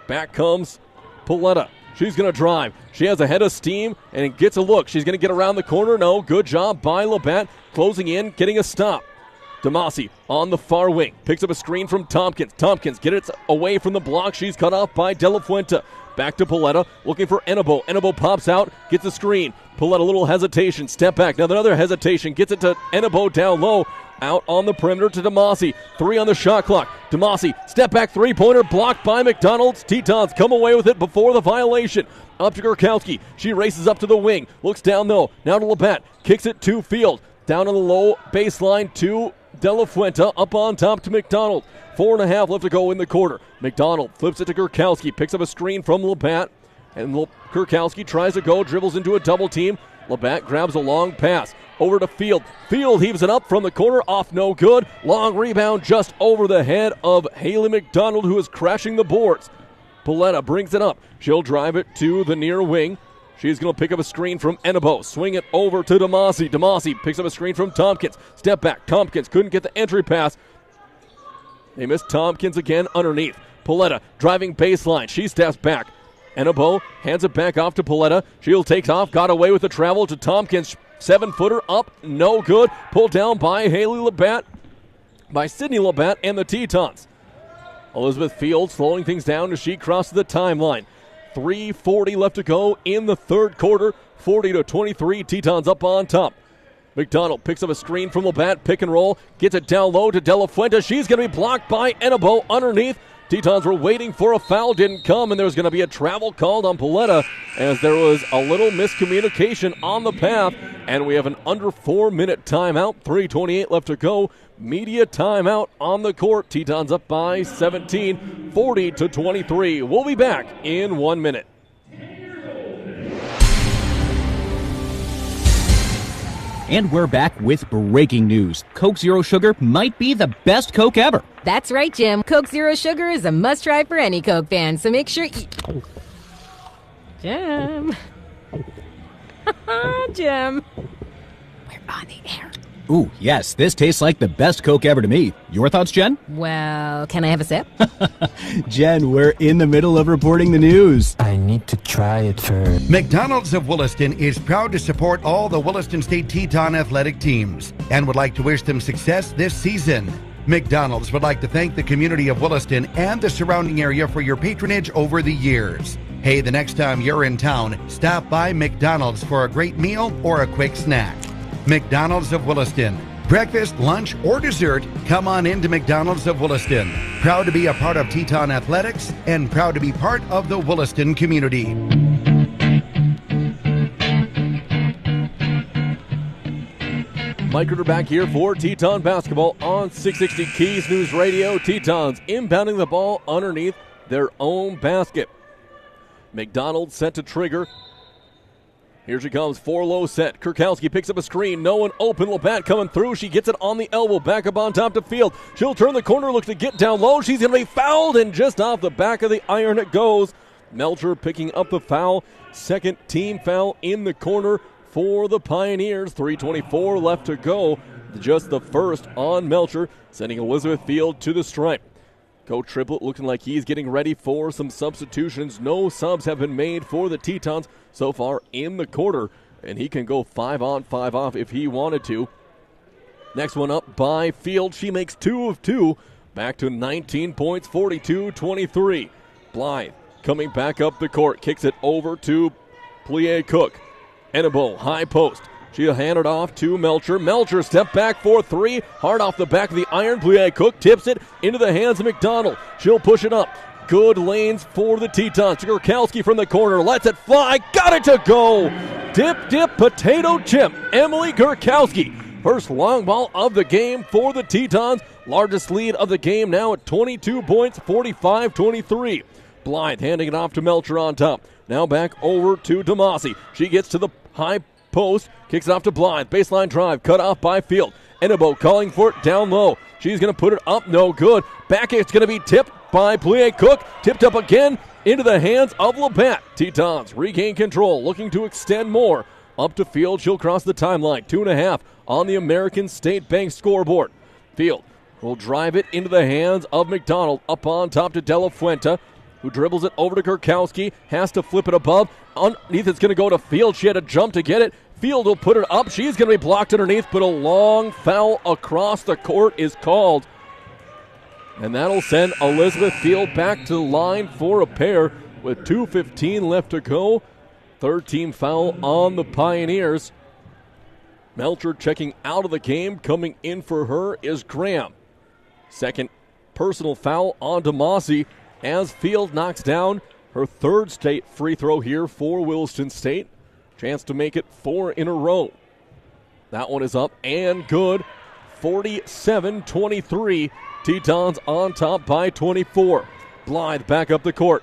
Back comes Paletta. She's going to drive. She has a head of steam and gets a look. She's going to get around the corner. No, good job by Labatt, closing in, getting a stop. Demasi on the far wing, picks up a screen from Tompkins. Tompkins gets it away from the block. She's cut off by De La Fuente. Back to Paletta, looking for Enebo. Enebo pops out, gets a screen. Paletta, a little hesitation, step back. Now another hesitation, gets it to Enebo down low. Out on the perimeter to Demasi. 3 on the shot clock. Demasi, step back three-pointer, blocked by McDonald's. Tetons come away with it before the violation. Up to Kurkowski. She races up to the wing. Looks down though. Now to Labatt. Kicks it to Field. Down on the low baseline to De La Fuente. Up on top to McDonald. 4.5 left to go in the quarter. McDonald flips it to Kurkowski. Picks up a screen from Labatt. And Kurkowski tries to go. Dribbles into a double team. Labatt grabs a long pass. Over to Field. Field heaves it up from the corner. Off no good. Long rebound just over the head of Haley McDonald, who is crashing the boards. Paletta brings it up. She'll drive it to the near wing. She's going to pick up a screen from Enebo. Swing it over to Demasi. Demasi picks up a screen from Tompkins. Step back. Tompkins couldn't get the entry pass. They missed Tompkins again underneath. Paletta driving baseline. She steps back. Enebo hands it back off to Paletta. She'll take off. Got away with the travel to Tompkins. 7-footer up. No good. Pulled down by Haley Labatt. By Sydney Labatt and the Tetons. Elizabeth Field slowing things down as she crosses the timeline. 3:40 left to go in the third quarter. 40-23. Tetons up on top. McDonald picks up a screen from Labatt. Pick and roll. Gets it down low to De La Fuente. She's going to be blocked by Enebo underneath. Tetons were waiting for a foul. Didn't come, and there's going to be a travel called on Paletta as there was a little miscommunication on the path, and we have an under 4-minute timeout. 3:28 left to go. Media timeout on the court. Tetons up by 17, 40-23. We'll be back in 1 minute. And we're back with breaking news. Coke Zero Sugar might be the best Coke ever. That's right, Jim. Coke Zero Sugar is a must-try for any Coke fan, so make sure you... Jim. Jim. We're on the air. Ooh, yes, this tastes like the best Coke ever to me. Your thoughts, Jen? Well, can I have a sip? Jen, we're in the middle of reporting the news. I need to try it first. McDonald's of Williston is proud to support all the Williston State Teton athletic teams and would like to wish them success this season. McDonald's would like to thank the community of Williston and the surrounding area for your patronage over the years. Hey, the next time you're in town, stop by McDonald's for a great meal or a quick snack. McDonald's of Williston. Breakfast, lunch, or dessert, come on into McDonald's of Williston. Proud to be a part of Teton Athletics and proud to be part of the Williston community. Mike Ritter back here for Teton basketball on 660 Keys News Radio. Tetons inbounding the ball underneath their own basket. McDonald set to trigger. Here she comes, 4-low set. Kurkowski picks up a screen. No one open. Labatt coming through. She gets it on the elbow. Back up on top to Field. She'll turn the corner, look to get down low. She's going to be fouled, and just off the back of the iron it goes. Melcher picking up the foul. Second team foul in the corner for the Pioneers. 3:24 left to go. Just the first on Melcher, sending Elizabeth Field to the stripe. Coach Triplett looking like he's getting ready for some substitutions. No subs have been made for the Tetons so far in the quarter, and he can go 5 on, 5 off if he wanted to. Next one up by Field. She makes 2 of 2. Back to 19 points, 42-23. Blythe coming back up the court. Kicks it over to Plie Cook. Enebo, high post. She'll hand it off to Melcher. Melcher step back for 3. Hard off the back of the iron. Plie Cook tips it into the hands of McDonald. She'll push it up. Good lanes for the Tetons. Kurkowski from the corner. Lets it fly. Got it to go. Dip, potato chip. Emily Kurkowski. First long ball of the game for the Tetons. Largest lead of the game now at 22 points, 45-23. Blythe handing it off to Melcher on top. Now back over to Demasi. She gets to the high post, kicks it off to Blythe. Baseline drive, cut off by Field. Enebo calling for it down low. She's going to put it up, no good. Back it's going to be tipped by Plie Cook. Tipped up again into the hands of Labatt. Tetons regain control, looking to extend more. Up to Field, she'll cross the timeline. 2.5 on the American State Bank scoreboard. Field will drive it into the hands of McDonald. Up on top to De La Fuente, who dribbles it over to Kurkowski. Has to flip it above. Underneath it's going to go to Field. She had to jump to get it. Field will put it up. She's going to be blocked underneath, but a long foul across the court is called. And that'll send Elizabeth Field back to the line for a pair with 2:15 left to go. Third team foul on the Pioneers. Melcher checking out of the game. Coming in for her is Graham. Second personal foul on DeMasi as Field knocks down her third state free throw here for Williston State. Chance to make it 4 in a row. That one is up and good. 47-23. Tetons on top by 24. Blythe back up the court.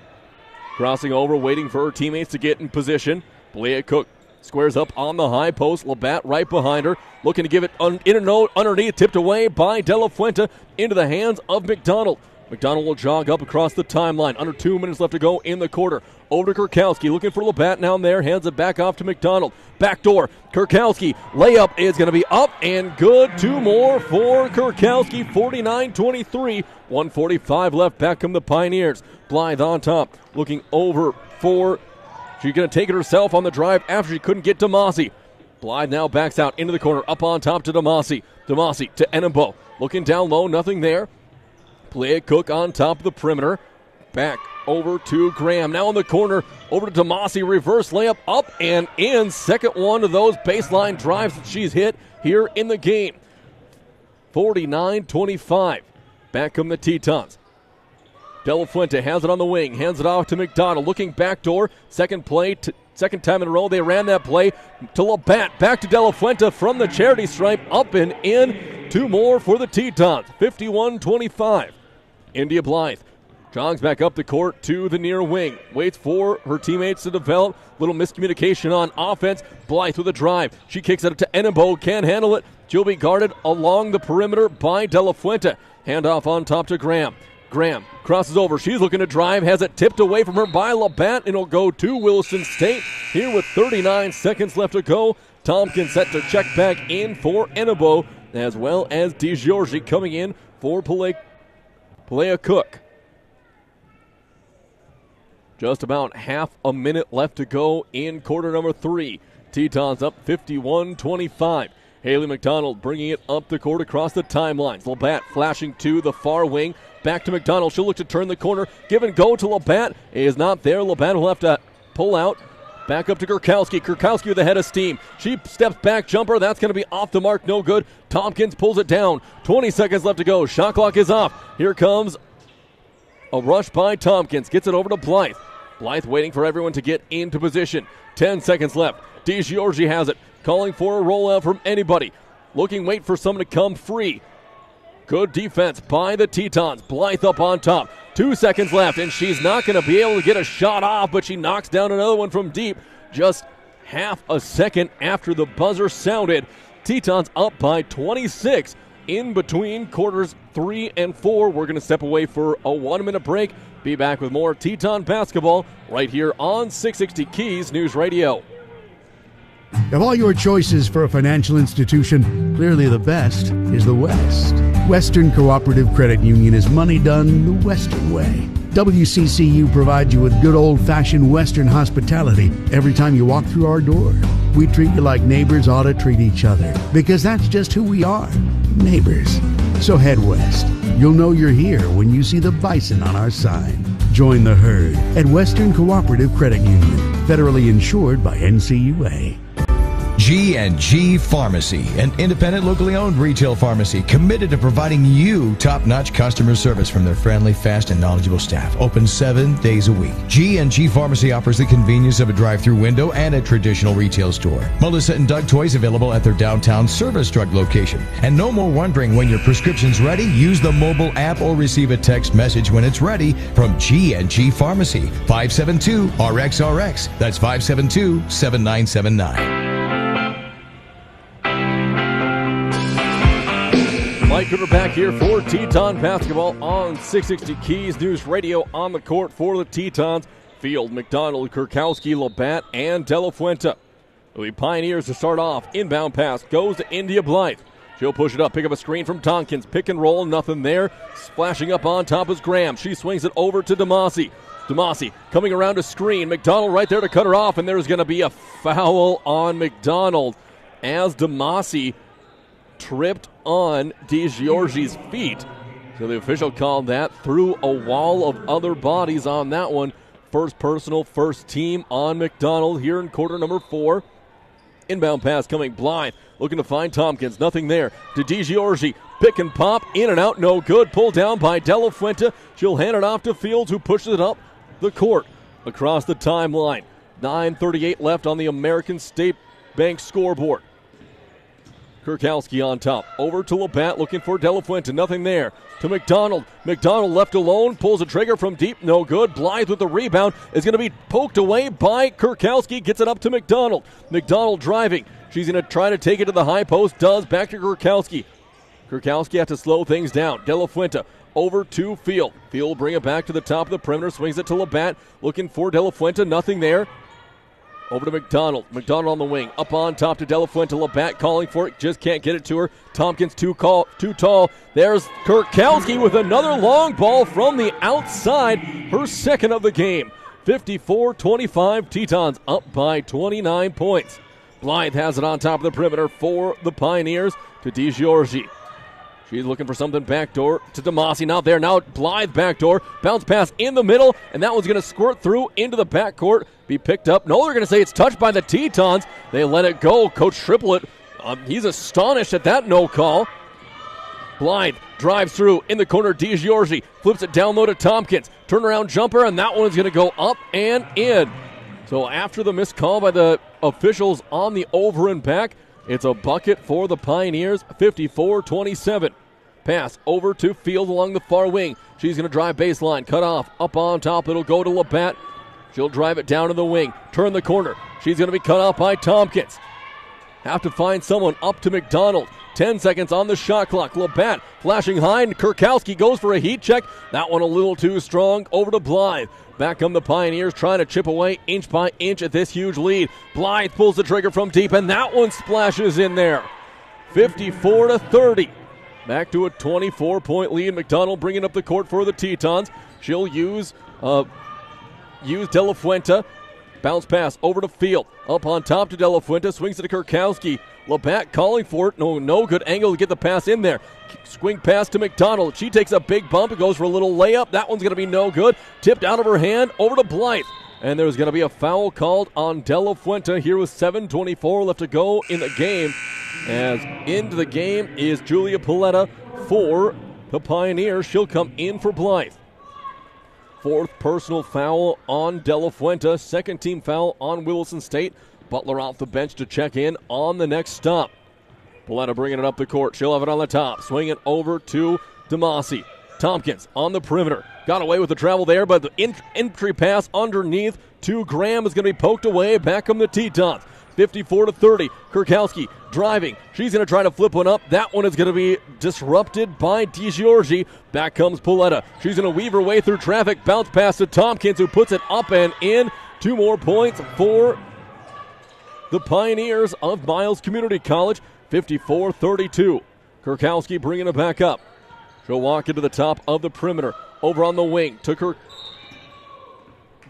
Crossing over, waiting for her teammates to get in position. Blaia Cook squares up on the high post. Labatt right behind her. Looking to give it in and out underneath. Tipped away by De La Fuente into the hands of McDonald. McDonald will jog up across the timeline. Under 2 minutes left to go in the quarter. Over to Kurkowski. Looking for Labatt down there. Hands it back off to McDonald. Backdoor. Kurkowski. Layup is going to be up and good. 2 more for Kurkowski. 49-23. 1:45 left. Back come the Pioneers. Blythe on top. Looking over for... She's going to take it herself on the drive after she couldn't get DeMasi. Blythe now backs out into the corner. Up on top to DeMasi. DeMasi to Enenbo. Looking down low. Nothing there. Blaia Cook on top of the perimeter. Back over to Graham. Now in the corner. Over to DeMasi. Reverse layup up and in. Second one of those baseline drives that she's hit here in the game. 49-25. Back come the Tetons. De La Fuente has it on the wing. Hands it off to McDonald. Looking backdoor. Second time in a row they ran that play to Labatt. Back to De La Fuente from the charity stripe. Up and in. 2 more for the Tetons. 51-25. India Blythe jogs back up the court to the near wing. Waits for her teammates to develop. Little miscommunication on offense. Blythe with a drive. She kicks it to Enenbo. Can't handle it. She'll be guarded along the perimeter by De La Fuente. Handoff on top to Graham. Graham crosses over. She's looking to drive. Has it tipped away from her by Labatt. And it'll go to Williston State here with 39 seconds left to go. Tompkins set to check back in for Enenbo, as well as DeGiorgi coming in for Blaia Cook. Just about half a minute left to go in quarter number 3. Tetons up 51-25. Haley McDonald bringing it up the court across the timelines. Labatt flashing to the far wing. Back to McDonald. She'll look to turn the corner. Give and go to Labatt. It is not there. Labatt will have to pull out. Back up to Kurkowski. Kurkowski with a head of steam. She steps back. Jumper. That's going to be off the mark. No good. Tompkins pulls it down. 20 seconds left to go. Shot clock is off. Here comes a rush by Tompkins. Gets it over to Blythe. Blythe waiting for everyone to get into position. 10 seconds left. DeGiorgi has it. Calling for a rollout from anybody. Wait for someone to come free. Good defense by the Tetons. Blythe up on top. 2 seconds left, and she's not going to be able to get a shot off, but she knocks down another one from deep. Just half a second after the buzzer sounded. Tetons up by 26 in between quarters 3 and 4. We're going to step away for a 1-minute break. Be back with more Teton basketball right here on 660 Keys News Radio. Of all your choices for a financial institution, clearly the best is the West. Western Cooperative Credit Union is money done the Western way. WCCU provides you with good old-fashioned Western hospitality every time you walk through our door. We treat you like neighbors ought to treat each other, because that's just who we are, neighbors. So head west. You'll know you're here when you see the bison on our sign. Join the herd at Western Cooperative Credit Union, federally insured by NCUA. G&G Pharmacy, an independent, locally owned retail pharmacy committed to providing you top-notch customer service from their friendly, fast, and knowledgeable staff. Open 7 days a week. G&G Pharmacy offers the convenience of a drive-through window and a traditional retail store. Melissa and Doug toys available at their downtown Service Drug location. And no more wondering when your prescription's ready. Use the mobile app or receive a text message when it's ready from G&G Pharmacy. 572-RXRX. That's 572-7979. Mike Cooper back here for Teton basketball on 660 Keys News Radio. On the court for the Tetons, Field, McDonald, Kurkowski, Labatt, and De La Fuente. It'll be Pioneers to start off. Inbound pass goes to India Blythe. She'll push it up, pick up a screen from Tompkins. Pick and roll, nothing there. Splashing up on top is Graham. She swings it over to Demasi. Demasi coming around to screen. McDonald right there to cut her off, and there's going to be a foul on McDonald as Demasi tripped on DiGiorgi's feet. So the official called that through a wall of other bodies on that one. First personal, first team on McDonald here in quarter number 4. Inbound pass coming. Blythe looking to find Tompkins. Nothing there. To DiGiorgi. Pick and pop. In and out. No good. Pulled down by De La Fuente. She'll hand it off to Fields, who pushes it up the court across the timeline. 9:38 left on the American State Bank scoreboard. Kurkowski on top. Over to Labatt looking for De La Fuente. Nothing there. To McDonald. McDonald left alone. Pulls a trigger from deep. No good. Blythe with the rebound. Is going to be poked away by Kurkowski. Gets it up to McDonald. McDonald driving. She's going to try to take it to the high post. Does. Back to Kurkowski. Kurkowski has to slow things down. De La Fuente over to Field. Field will bring it back to the top of the perimeter. Swings it to Labatt. Looking for De La Fuente. Nothing there. Over to McDonald. McDonald on the wing. Up on top to De La Fuente. Labatt calling for it. Just can't get it to her. Tompkins too tall. There's Kurkowski with another long ball from the outside. Her second of the game. 54-25. Tetons up by 29 points. Blythe has it on top of the perimeter for the Pioneers to DiGiorgi. She's looking for something backdoor to Demasi. Not there. Now Blythe backdoor. Bounce pass in the middle, and that one's going to squirt through into the backcourt. Be picked up. No, they're going to say it's touched by the Tetons. They let it go. Coach Triplett, he's astonished at that no call. Blythe drives through in the corner. DiGiorgi flips it down low to Tompkins. Turnaround jumper, and that one's going to go up and in. So after the missed call by the officials on the over and back, it's a bucket for the Pioneers, 54-27. Pass over to Field along the far wing. She's going to drive baseline, cut off, up on top. It'll go to Labatt. She'll drive it down to the wing, turn the corner. She's going to be cut off by Tompkins. Have to find someone up to McDonald. 10 seconds on the shot clock. Labatt flashing high, and Kurkowski goes for a heat check. That one a little too strong. Over to Blythe. Back come the Pioneers trying to chip away inch by inch at this huge lead. Blythe pulls the trigger from deep, and that one splashes in there. 54-30. Back to a 24-point lead. McDonald bringing up the court for the Tetons. She'll use De La Fuente. Bounce pass over to Field. Up on top to De La Fuente. Swings it to Kurkowski. Labatt calling for it. No good angle to get the pass in there. Swing pass to McDonald. She takes a big bump. It goes for a little layup. That one's going to be no good. Tipped out of her hand. Over to Blythe. And there's going to be a foul called on De La Fuente here with 7:24 left to go in the game. As into the game is Julia Paletta for the Pioneers. She'll come in for Blythe. Fourth personal foul on De La Fuente. Second team foul on Williston State. Butler off the bench to check in on the next stop. Paletta bringing it up the court. She'll have it on the top. Swing it over to Demasi. Tompkins on the perimeter. Got away with the travel there, but the entry pass underneath to Graham is going to be poked away. Back come the Tetons. 54-30. Kurkowski driving. She's going to try to flip one up. That one is going to be disrupted by DiGiorgi. Back comes Paletta. She's going to weave her way through traffic. Bounce pass to Tompkins, who puts it up and in. 2 more points for the Pioneers of Miles Community College. 54-32. Kurkowski bringing it back up. She'll walk into the top of the perimeter. Over on the wing. Took her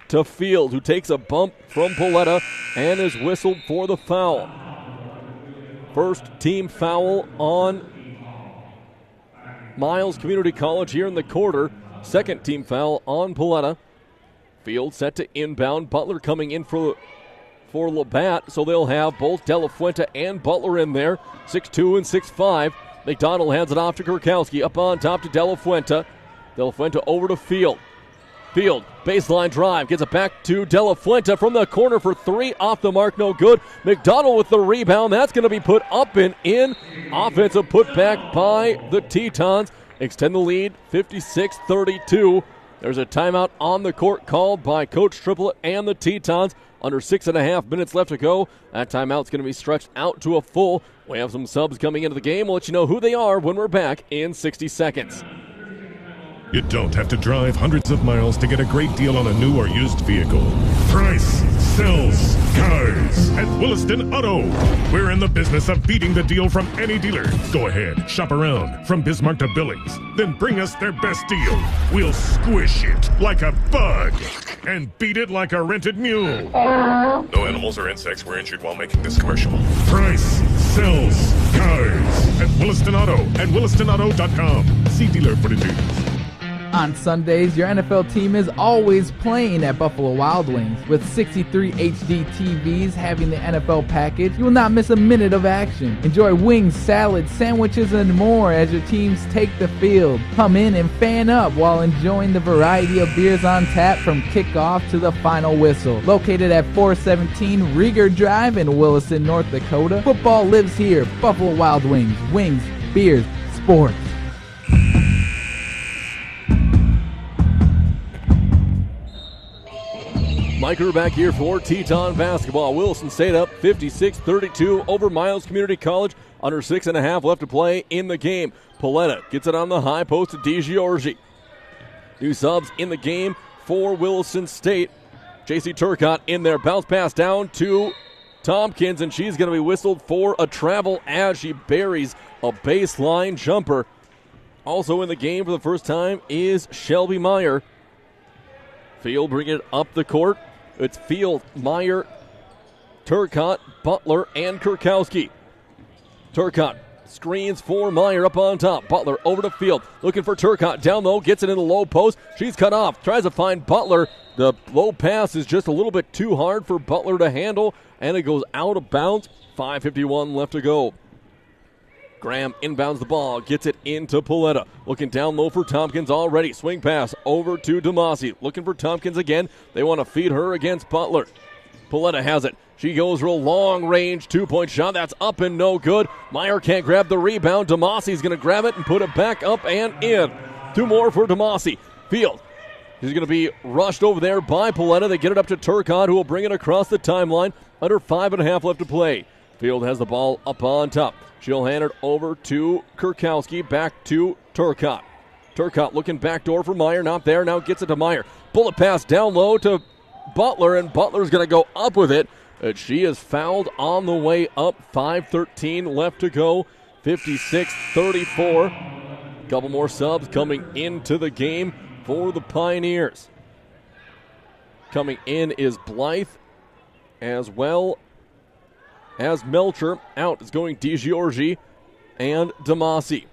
to Field, who takes a bump from Paletta and is whistled for the foul. First team foul on Miles Community College here in the quarter. Second team foul on Paletta. Field set to inbound. Butler coming in for Labatt, so they'll have both De La Fuente and Butler in there. 6'2 and 6'5. McDonald hands it off to Kurkowski. Up on top to De La Fuente. De La Fuente over to Field. Field, baseline drive, gets it back to De La Fuente from the corner for 3, off the mark, no good. McDonald with the rebound, that's going to be put up and in. Offensive putback by the Tetons. Extend the lead, 56-32. There's a timeout on the court called by Coach Triplett and the Tetons. Under 6.5 minutes left to go. That timeout's going to be stretched out to a full. We have some subs coming into the game. We'll let you know who they are when we're back in 60 seconds. You don't have to drive hundreds of miles to get a great deal on a new or used vehicle. Price sells cars at Williston Auto. We're in the business of beating the deal from any dealer. Go ahead, shop around from Bismarck to Billings. Then bring us their best deal. We'll squish it like a bug and beat it like a rented mule. No animals or insects were injured while making this commercial. Price sells cars at Williston Auto and WillistonAuto.com. See dealer for the news. On Sundays, your NFL team is always playing at Buffalo Wild Wings. With 63 HD TVs having the NFL package, you will not miss a minute of action. Enjoy wings, salads, sandwiches, and more as your teams take the field. Come in and fan up while enjoying the variety of beers on tap from kickoff to the final whistle. Located at 417 Rieger Drive in Williston, North Dakota, football lives here. Buffalo Wild Wings. Wings, beers, sports. Mike Kerr back here for Teton basketball. Williston State up 56-32 over Miles Community College. Under 6.5 left to play in the game. Paletta gets it on the high post to DiGiorgi. New subs in the game for Williston State. JC Turcotte in there. Bounce pass down to Tompkins, and she's going to be whistled for a travel as she buries a baseline jumper. Also in the game for the first time is Shelby Meyer. Field bring it up the court. It's Field, Meyer, Turcotte, Butler, and Kurkowski. Turcotte screens for Meyer up on top. Butler over to Field, looking for Turcotte. Down low, gets it in the low post. She's cut off, tries to find Butler. The low pass is just a little bit too hard for Butler to handle, and it goes out of bounds. 5:51 left to go. Graham inbounds the ball, gets it into Paletta. Looking down low for Tompkins already. Swing pass over to DeMasi. Looking for Tompkins again. They want to feed her against Butler. Paletta has it. She goes for a long-range two-point shot. That's up and no good. Meyer can't grab the rebound. DeMasi's going to grab it and put it back up and in. Two more for DeMasi. Field. She's going to be rushed over there by Paletta. They get it up to Turcotte, who will bring it across the timeline. Under 5.5 left to play. Field has the ball up on top. She'll hand it over to Kurkowski, back to Turcotte. Turcotte looking backdoor for Meyer, not there, now gets it to Meyer. Bullet pass down low to Butler, and Butler's going to go up with it. And she is fouled on the way up. 5:13 left to go, 56-34. Couple more subs coming into the game for the Pioneers. Coming in is Blythe as well as Melcher. Out is going DiGiorgi and DeMasi.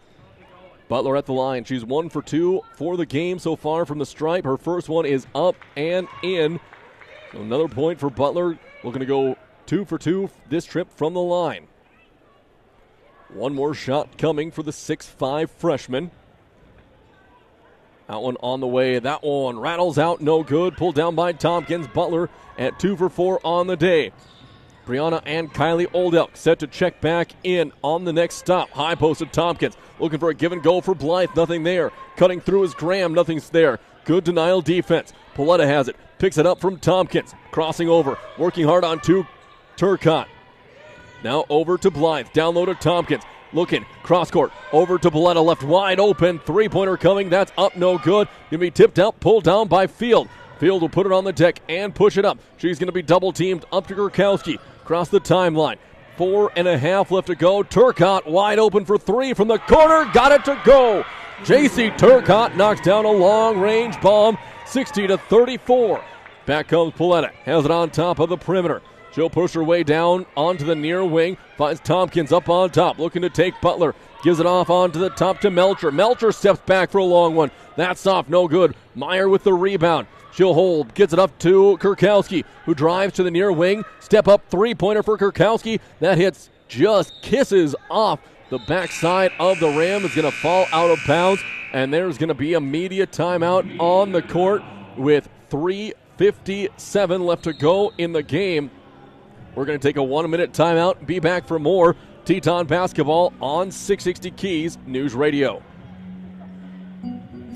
Butler at the line. She's 1 for 2 for the game so far from the stripe. Her first one is up and in. So another point for Butler. Looking to go 2 for 2 this trip from the line. One more shot coming for the 6'5 freshman. That one on the way. That one rattles out, no good. Pulled down by Tompkins. Butler at 2 for 4 on the day. Brianna and Kylie Oldelk set to check back in on the next stop. High post of Tompkins. Looking for a give and go for Blythe. Nothing there. Cutting through is Graham. Nothing's there. Good denial defense. Paletta has it. Picks it up from Tompkins. Crossing over. Working hard on to Turcotte. Now over to Blythe. Down low to Tompkins. Looking. Cross court. Over to Paletta. Left wide open. Three-pointer coming. That's up. No good. Going to be tipped out. Pulled down by Field. Field will put it on the deck and push it up. She's going to be double teamed up to Kurkowski. Across the timeline. 4.5 left to go. Turcotte wide open for three from the corner. Got it to go. JC Turcotte knocks down a long-range bomb. 60-34. Back comes Paletta. Has it on top of the perimeter. She'll push her way down onto the near wing. Finds Tompkins up on top. Looking to take Butler. Gives it off onto the top to Melcher. Melcher steps back for a long one. That's off. No good. Meyer with the rebound. She'll hold. Gets it up to Kurkowski, who drives to the near wing. Step up three-pointer for Kurkowski. That hits, just kisses off the backside of the rim. It's going to fall out of bounds, and there's going to be a media timeout on the court with 3:57 left to go in the game. We're going to take a 1-minute timeout. Be back for more Teton basketball on 660 Keys News Radio.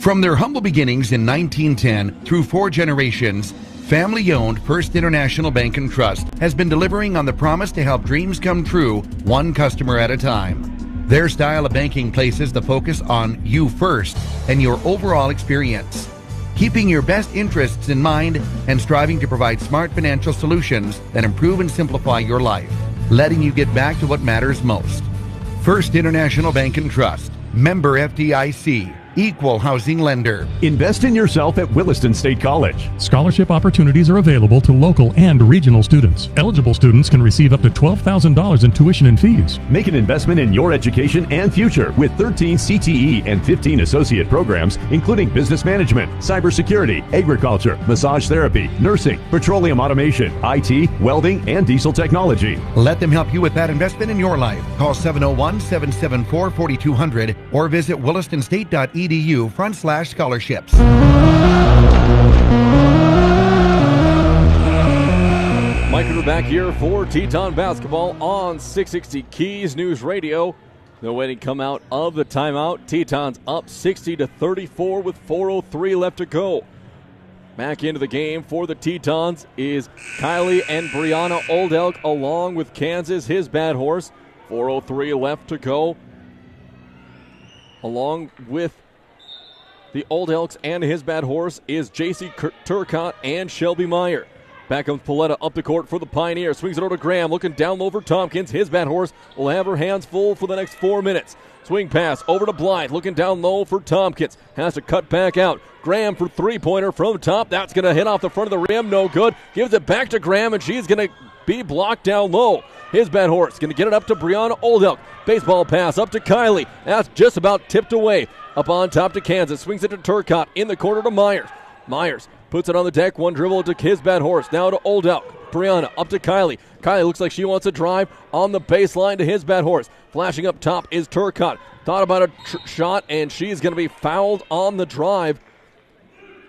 From their humble beginnings in 1910 through 4 generations, family-owned First International Bank and Trust has been delivering on the promise to help dreams come true, one customer at a time. Their style of banking places the focus on you first and your overall experience, keeping your best interests in mind and striving to provide smart financial solutions that improve and simplify your life, letting you get back to what matters most. First International Bank and Trust, member FDIC, equal housing lender. Invest in yourself at Williston State College. Scholarship opportunities are available to local and regional students. Eligible students can receive up to $12,000 in tuition and fees. Make an investment in your education and future with 13 CTE and 15 associate programs, including business management, cybersecurity, agriculture, massage therapy, nursing, petroleum automation, IT, welding, and diesel technology. Let them help you with that investment in your life. Call 701-774-4200 or visit willistonstate.edu/scholarships. Mike Ritter back here for Teton basketball on 660 Keys News Radio. No way to come out of the timeout. Tetons up 60-34 with 4:03 left to go. Back into the game for the Tetons is Kylie and Brianna Oldelk along with Kansas, his bad horse. 4:03 left to go. Along with the Old Elks and his bad horse is J.C. Turcotte and Shelby Meyer. Back comes Paletta up the court for the Pioneers. Swings it over to Graham, looking down low for Tompkins. His bad horse will have her hands full for the next 4 minutes. Swing pass over to Blythe, looking down low for Tompkins. Has to cut back out. Graham for three-pointer from top. That's going to hit off the front of the rim. No good. Gives it back to Graham, and she's going to be blocked down low. His bad horse going to get it up to Brianna Oldelk. Baseball pass up to Kylie. That's just about tipped away. Up on top to Kansas. Swings it to Turcotte. In the corner to Myers. Myers puts it on the deck. One dribble to his bad horse. Now to Oldelk. Brianna up to Kylie. Kylie looks like she wants to drive on the baseline to his bad horse. Flashing up top is Turcotte. Thought about a shot, and she's going to be fouled on the drive.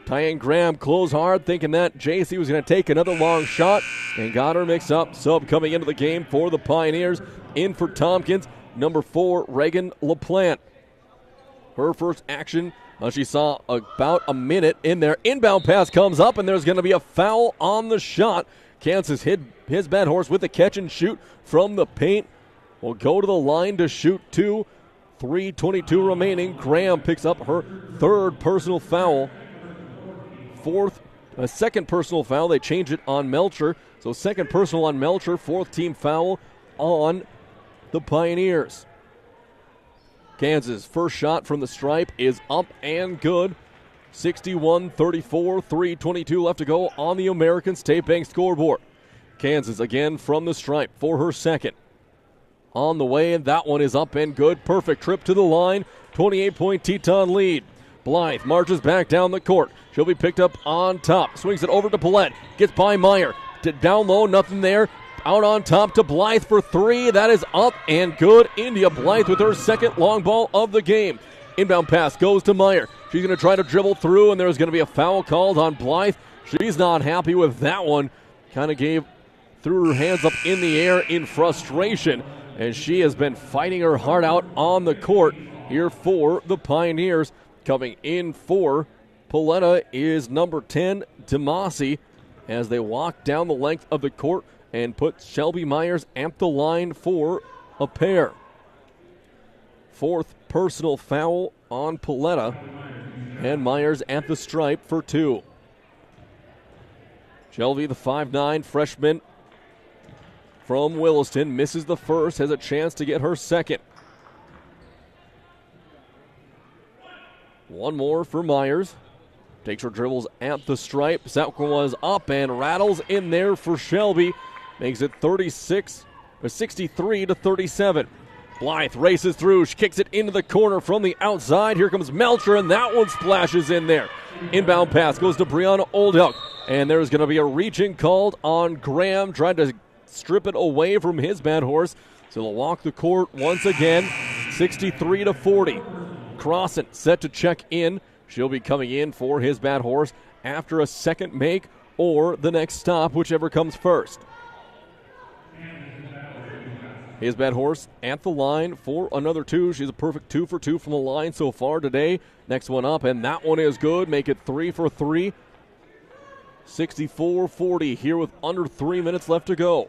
Tyann Graham closed hard, thinking that JC was going to take another long shot, and got her mixed up. Sub coming into the game for the Pioneers. In for Tompkins, number 4, Reagan LaPlante. Her first action, she saw about a minute in there. Inbound pass comes up, and there's going to be a foul on the shot. Kansas hit his bad horse with a catch and shoot from the paint. Will go to the line to shoot 2. 3:22 remaining. Graham picks up her third personal foul. Second personal foul. They change it on Melcher. So second personal on Melcher. Fourth team foul on the Pioneers. Kansas' first shot from the stripe is up and good. 61-34, 3:22 left to go on the American State Bank scoreboard. Kansas again from the stripe for her second. On the way, and that one is up and good. Perfect trip to the line. 28-point Teton lead. Blythe marches back down the court. She'll be picked up on top. Swings it over to Paulette. Gets by Meyer. Down low, nothing there. Out on top to Blythe for 3. That is up and good. India Blythe with her second long ball of the game. Inbound pass goes to Meyer. She's going to try to dribble through, and there's going to be a foul called on Blythe. She's not happy with that one. Kind of threw her hands up in the air in frustration, and she has been fighting her heart out on the court here for the Pioneers. Coming in for Paletta is number 10, Demasi, as they walk down the length of the court and put Shelby Myers at the line for a pair. Fourth personal foul on Paletta, and Myers at the stripe for 2. Shelby, the 5'9" freshman from Williston, misses the first, has a chance to get her second. One more for Myers. Takes her dribbles at the stripe. That one was up and rattles in there for Shelby. Makes it 63-37. Blythe races through. She kicks it into the corner from the outside. Here comes Melcher, and that one splashes in there. Inbound pass goes to Brianna Oldelk. And there's going to be a reaching called on Graham. Tried to strip it away from his bad horse. So they'll walk the court once again. 63-40. Crossan set to check in. She'll be coming in for his bad horse after a second make or the next stop, whichever comes first. His bad horse at the line for another 2. She's a perfect 2 for 2 from the line so far today. Next one up, and that one is good. Make it 3 for 3. 64-40 here with under 3 minutes left to go.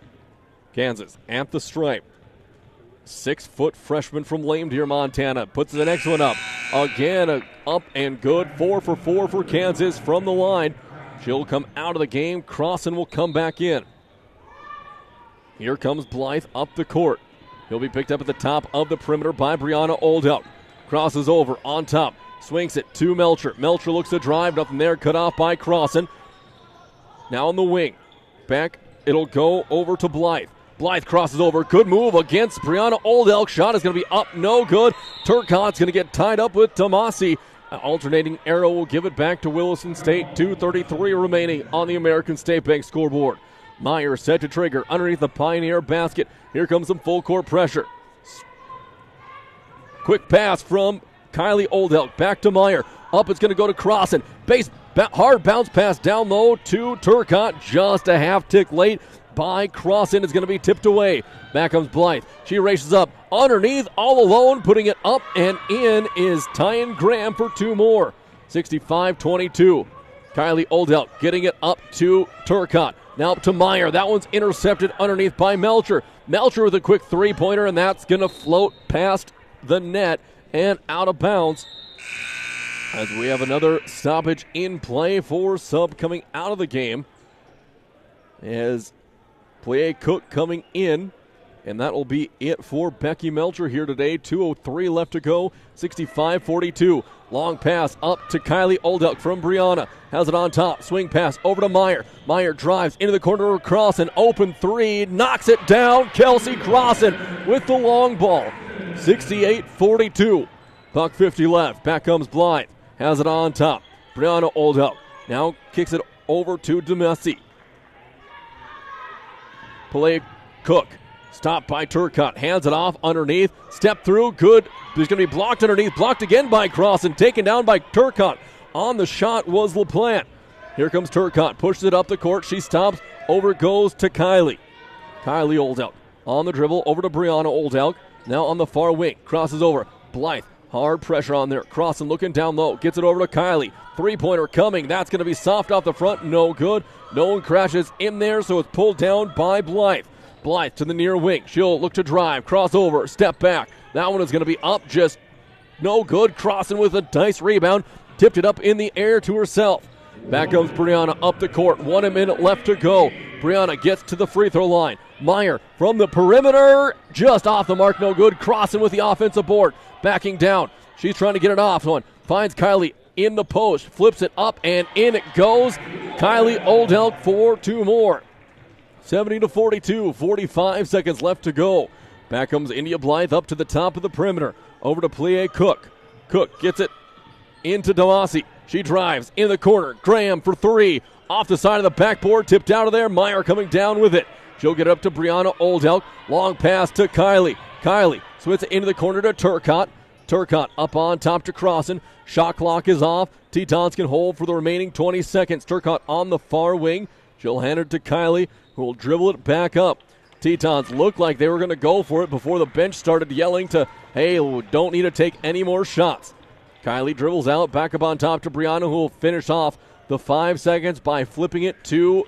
Kansas at the stripe. 6-foot freshman from Lame Deer, Montana. Puts the next one up. Again, up and good. 4 for 4 for Kansas from the line. She'll come out of the game. Crossan will come back in. Here comes Blythe up the court. He'll be picked up at the top of the perimeter by Brianna Oldout. Crosses over on top. Swings it to Melcher. Melcher looks to drive. Nothing there. Cut off by Crossan. Now on the wing. Back. It'll go over to Blythe. Blythe crosses over. Good move against Brianna Oldelk. Shot is going to be up. No good. Turcotte's going to get tied up with Tomasi. An alternating arrow will give it back to Williston State. 2:33 remaining on the American State Bank scoreboard. Meyer set to trigger underneath the Pioneer basket. Here comes some full court pressure. Quick pass from Kylie Oldelk. Back to Meyer. Up it's going to go to Crossan. Hard bounce pass down low to Turcotte. Just a half tick late by Crossan. Is going to be tipped away. Back comes Blythe. She races up underneath all alone. Putting it up and in is Tyan Graham for 2 more. 65-22. Kylie Oldelk getting it up to Turcotte. Now up to Meyer. That one's intercepted underneath by Melcher. Melcher with a quick 3-pointer, and that's going to float past the net and out of bounds. As we have another stoppage in play for sub coming out of the game. As Plie Cook coming in, and that will be it for Becky Melcher here today. 2:03 left to go, 65-42. Long pass up to Kylie Oldelk from Brianna. Has it on top. Swing pass over to Meyer. Meyer drives into the corner of Crossan. Open 3. Knocks it down. Kelsey Crossan with the long ball. 68-42. Buck 50 left. Back comes Blythe. Has it on top. Brianna Oldelk now kicks it over to Demessi. Plie Cook. Stopped by Turcotte. Hands it off underneath. Step through. Good. There's going to be blocked underneath. Blocked again by Crossan. Taken down by Turcotte. On the shot was LaPlante. Here comes Turcotte. Pushes it up the court. She stops. Over goes to Kylie. Kylie Oldelk. On the dribble. Over to Brianna Oldelk. Now on the far wing. Crosses over. Blythe. Hard pressure on there. Crossan looking down low. Gets it over to Kylie. 3-pointer coming. That's going to be soft off the front. No good. No one crashes in there, so it's pulled down by Blythe. Blythe to the near wing. She'll look to drive. Cross over. Step back. That one is going to be up. Just no good. Crossan with a nice rebound. Tipped it up in the air to herself. Back comes Brianna up the court. 1 minute left to go. Brianna gets to the free throw line. Meyer from the perimeter. Just off the mark. No good. Crossan with the offensive board. Backing down. She's trying to get it off. One finds Kylie in the post. Flips it up and in it goes. Kylie Oldelk for 2 more. 70-42. 45 seconds left to go. Back comes India Blythe up to the top of the perimeter. Over to Plie Cook. Cook gets it into Demasi. She drives in the corner. Graham for 3. Off the side of the backboard. Tipped out of there. Meyer coming down with it. She'll get up to Brianna Oldelk. Long pass to Kylie. Kylie swings it into the corner to Turcotte. Turcotte up on top to Crossan. Shot clock is off. Tetons can hold for the remaining 20 seconds. Turcotte on the far wing. She'll hand it to Kylie, who will dribble it back up. Tetons looked like they were going to go for it before the bench started yelling to, hey, we don't need to take any more shots. Kylie dribbles out, back up on top to Brianna, who will finish off the 5 seconds by flipping it to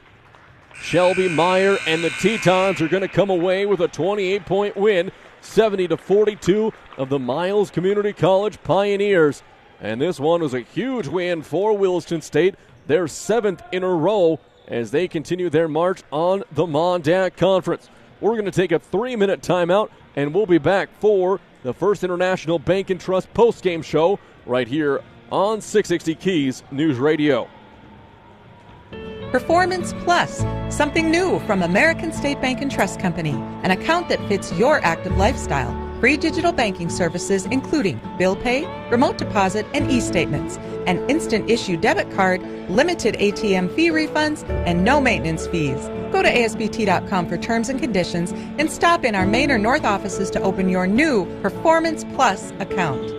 Shelby Meyer, and the Tetons are going to come away with a 28-point win, 70-42 of the Miles Community College Pioneers. And this one was a huge win for Williston State, their 7th in a row as they continue their march on the Mondac Conference. We're going to take a 3-minute timeout, and we'll be back for the First International Bank and Trust postgame show right here on 660 Keys News Radio. Performance Plus, something new from American State Bank and Trust Company, an account that fits your active lifestyle. Free digital banking services including bill pay, remote deposit, and e-statements, an instant issue debit card, limited ATM fee refunds, and no maintenance fees. Go to ASBT.com for terms and conditions and stop in our Main or North offices to open your new Performance Plus account.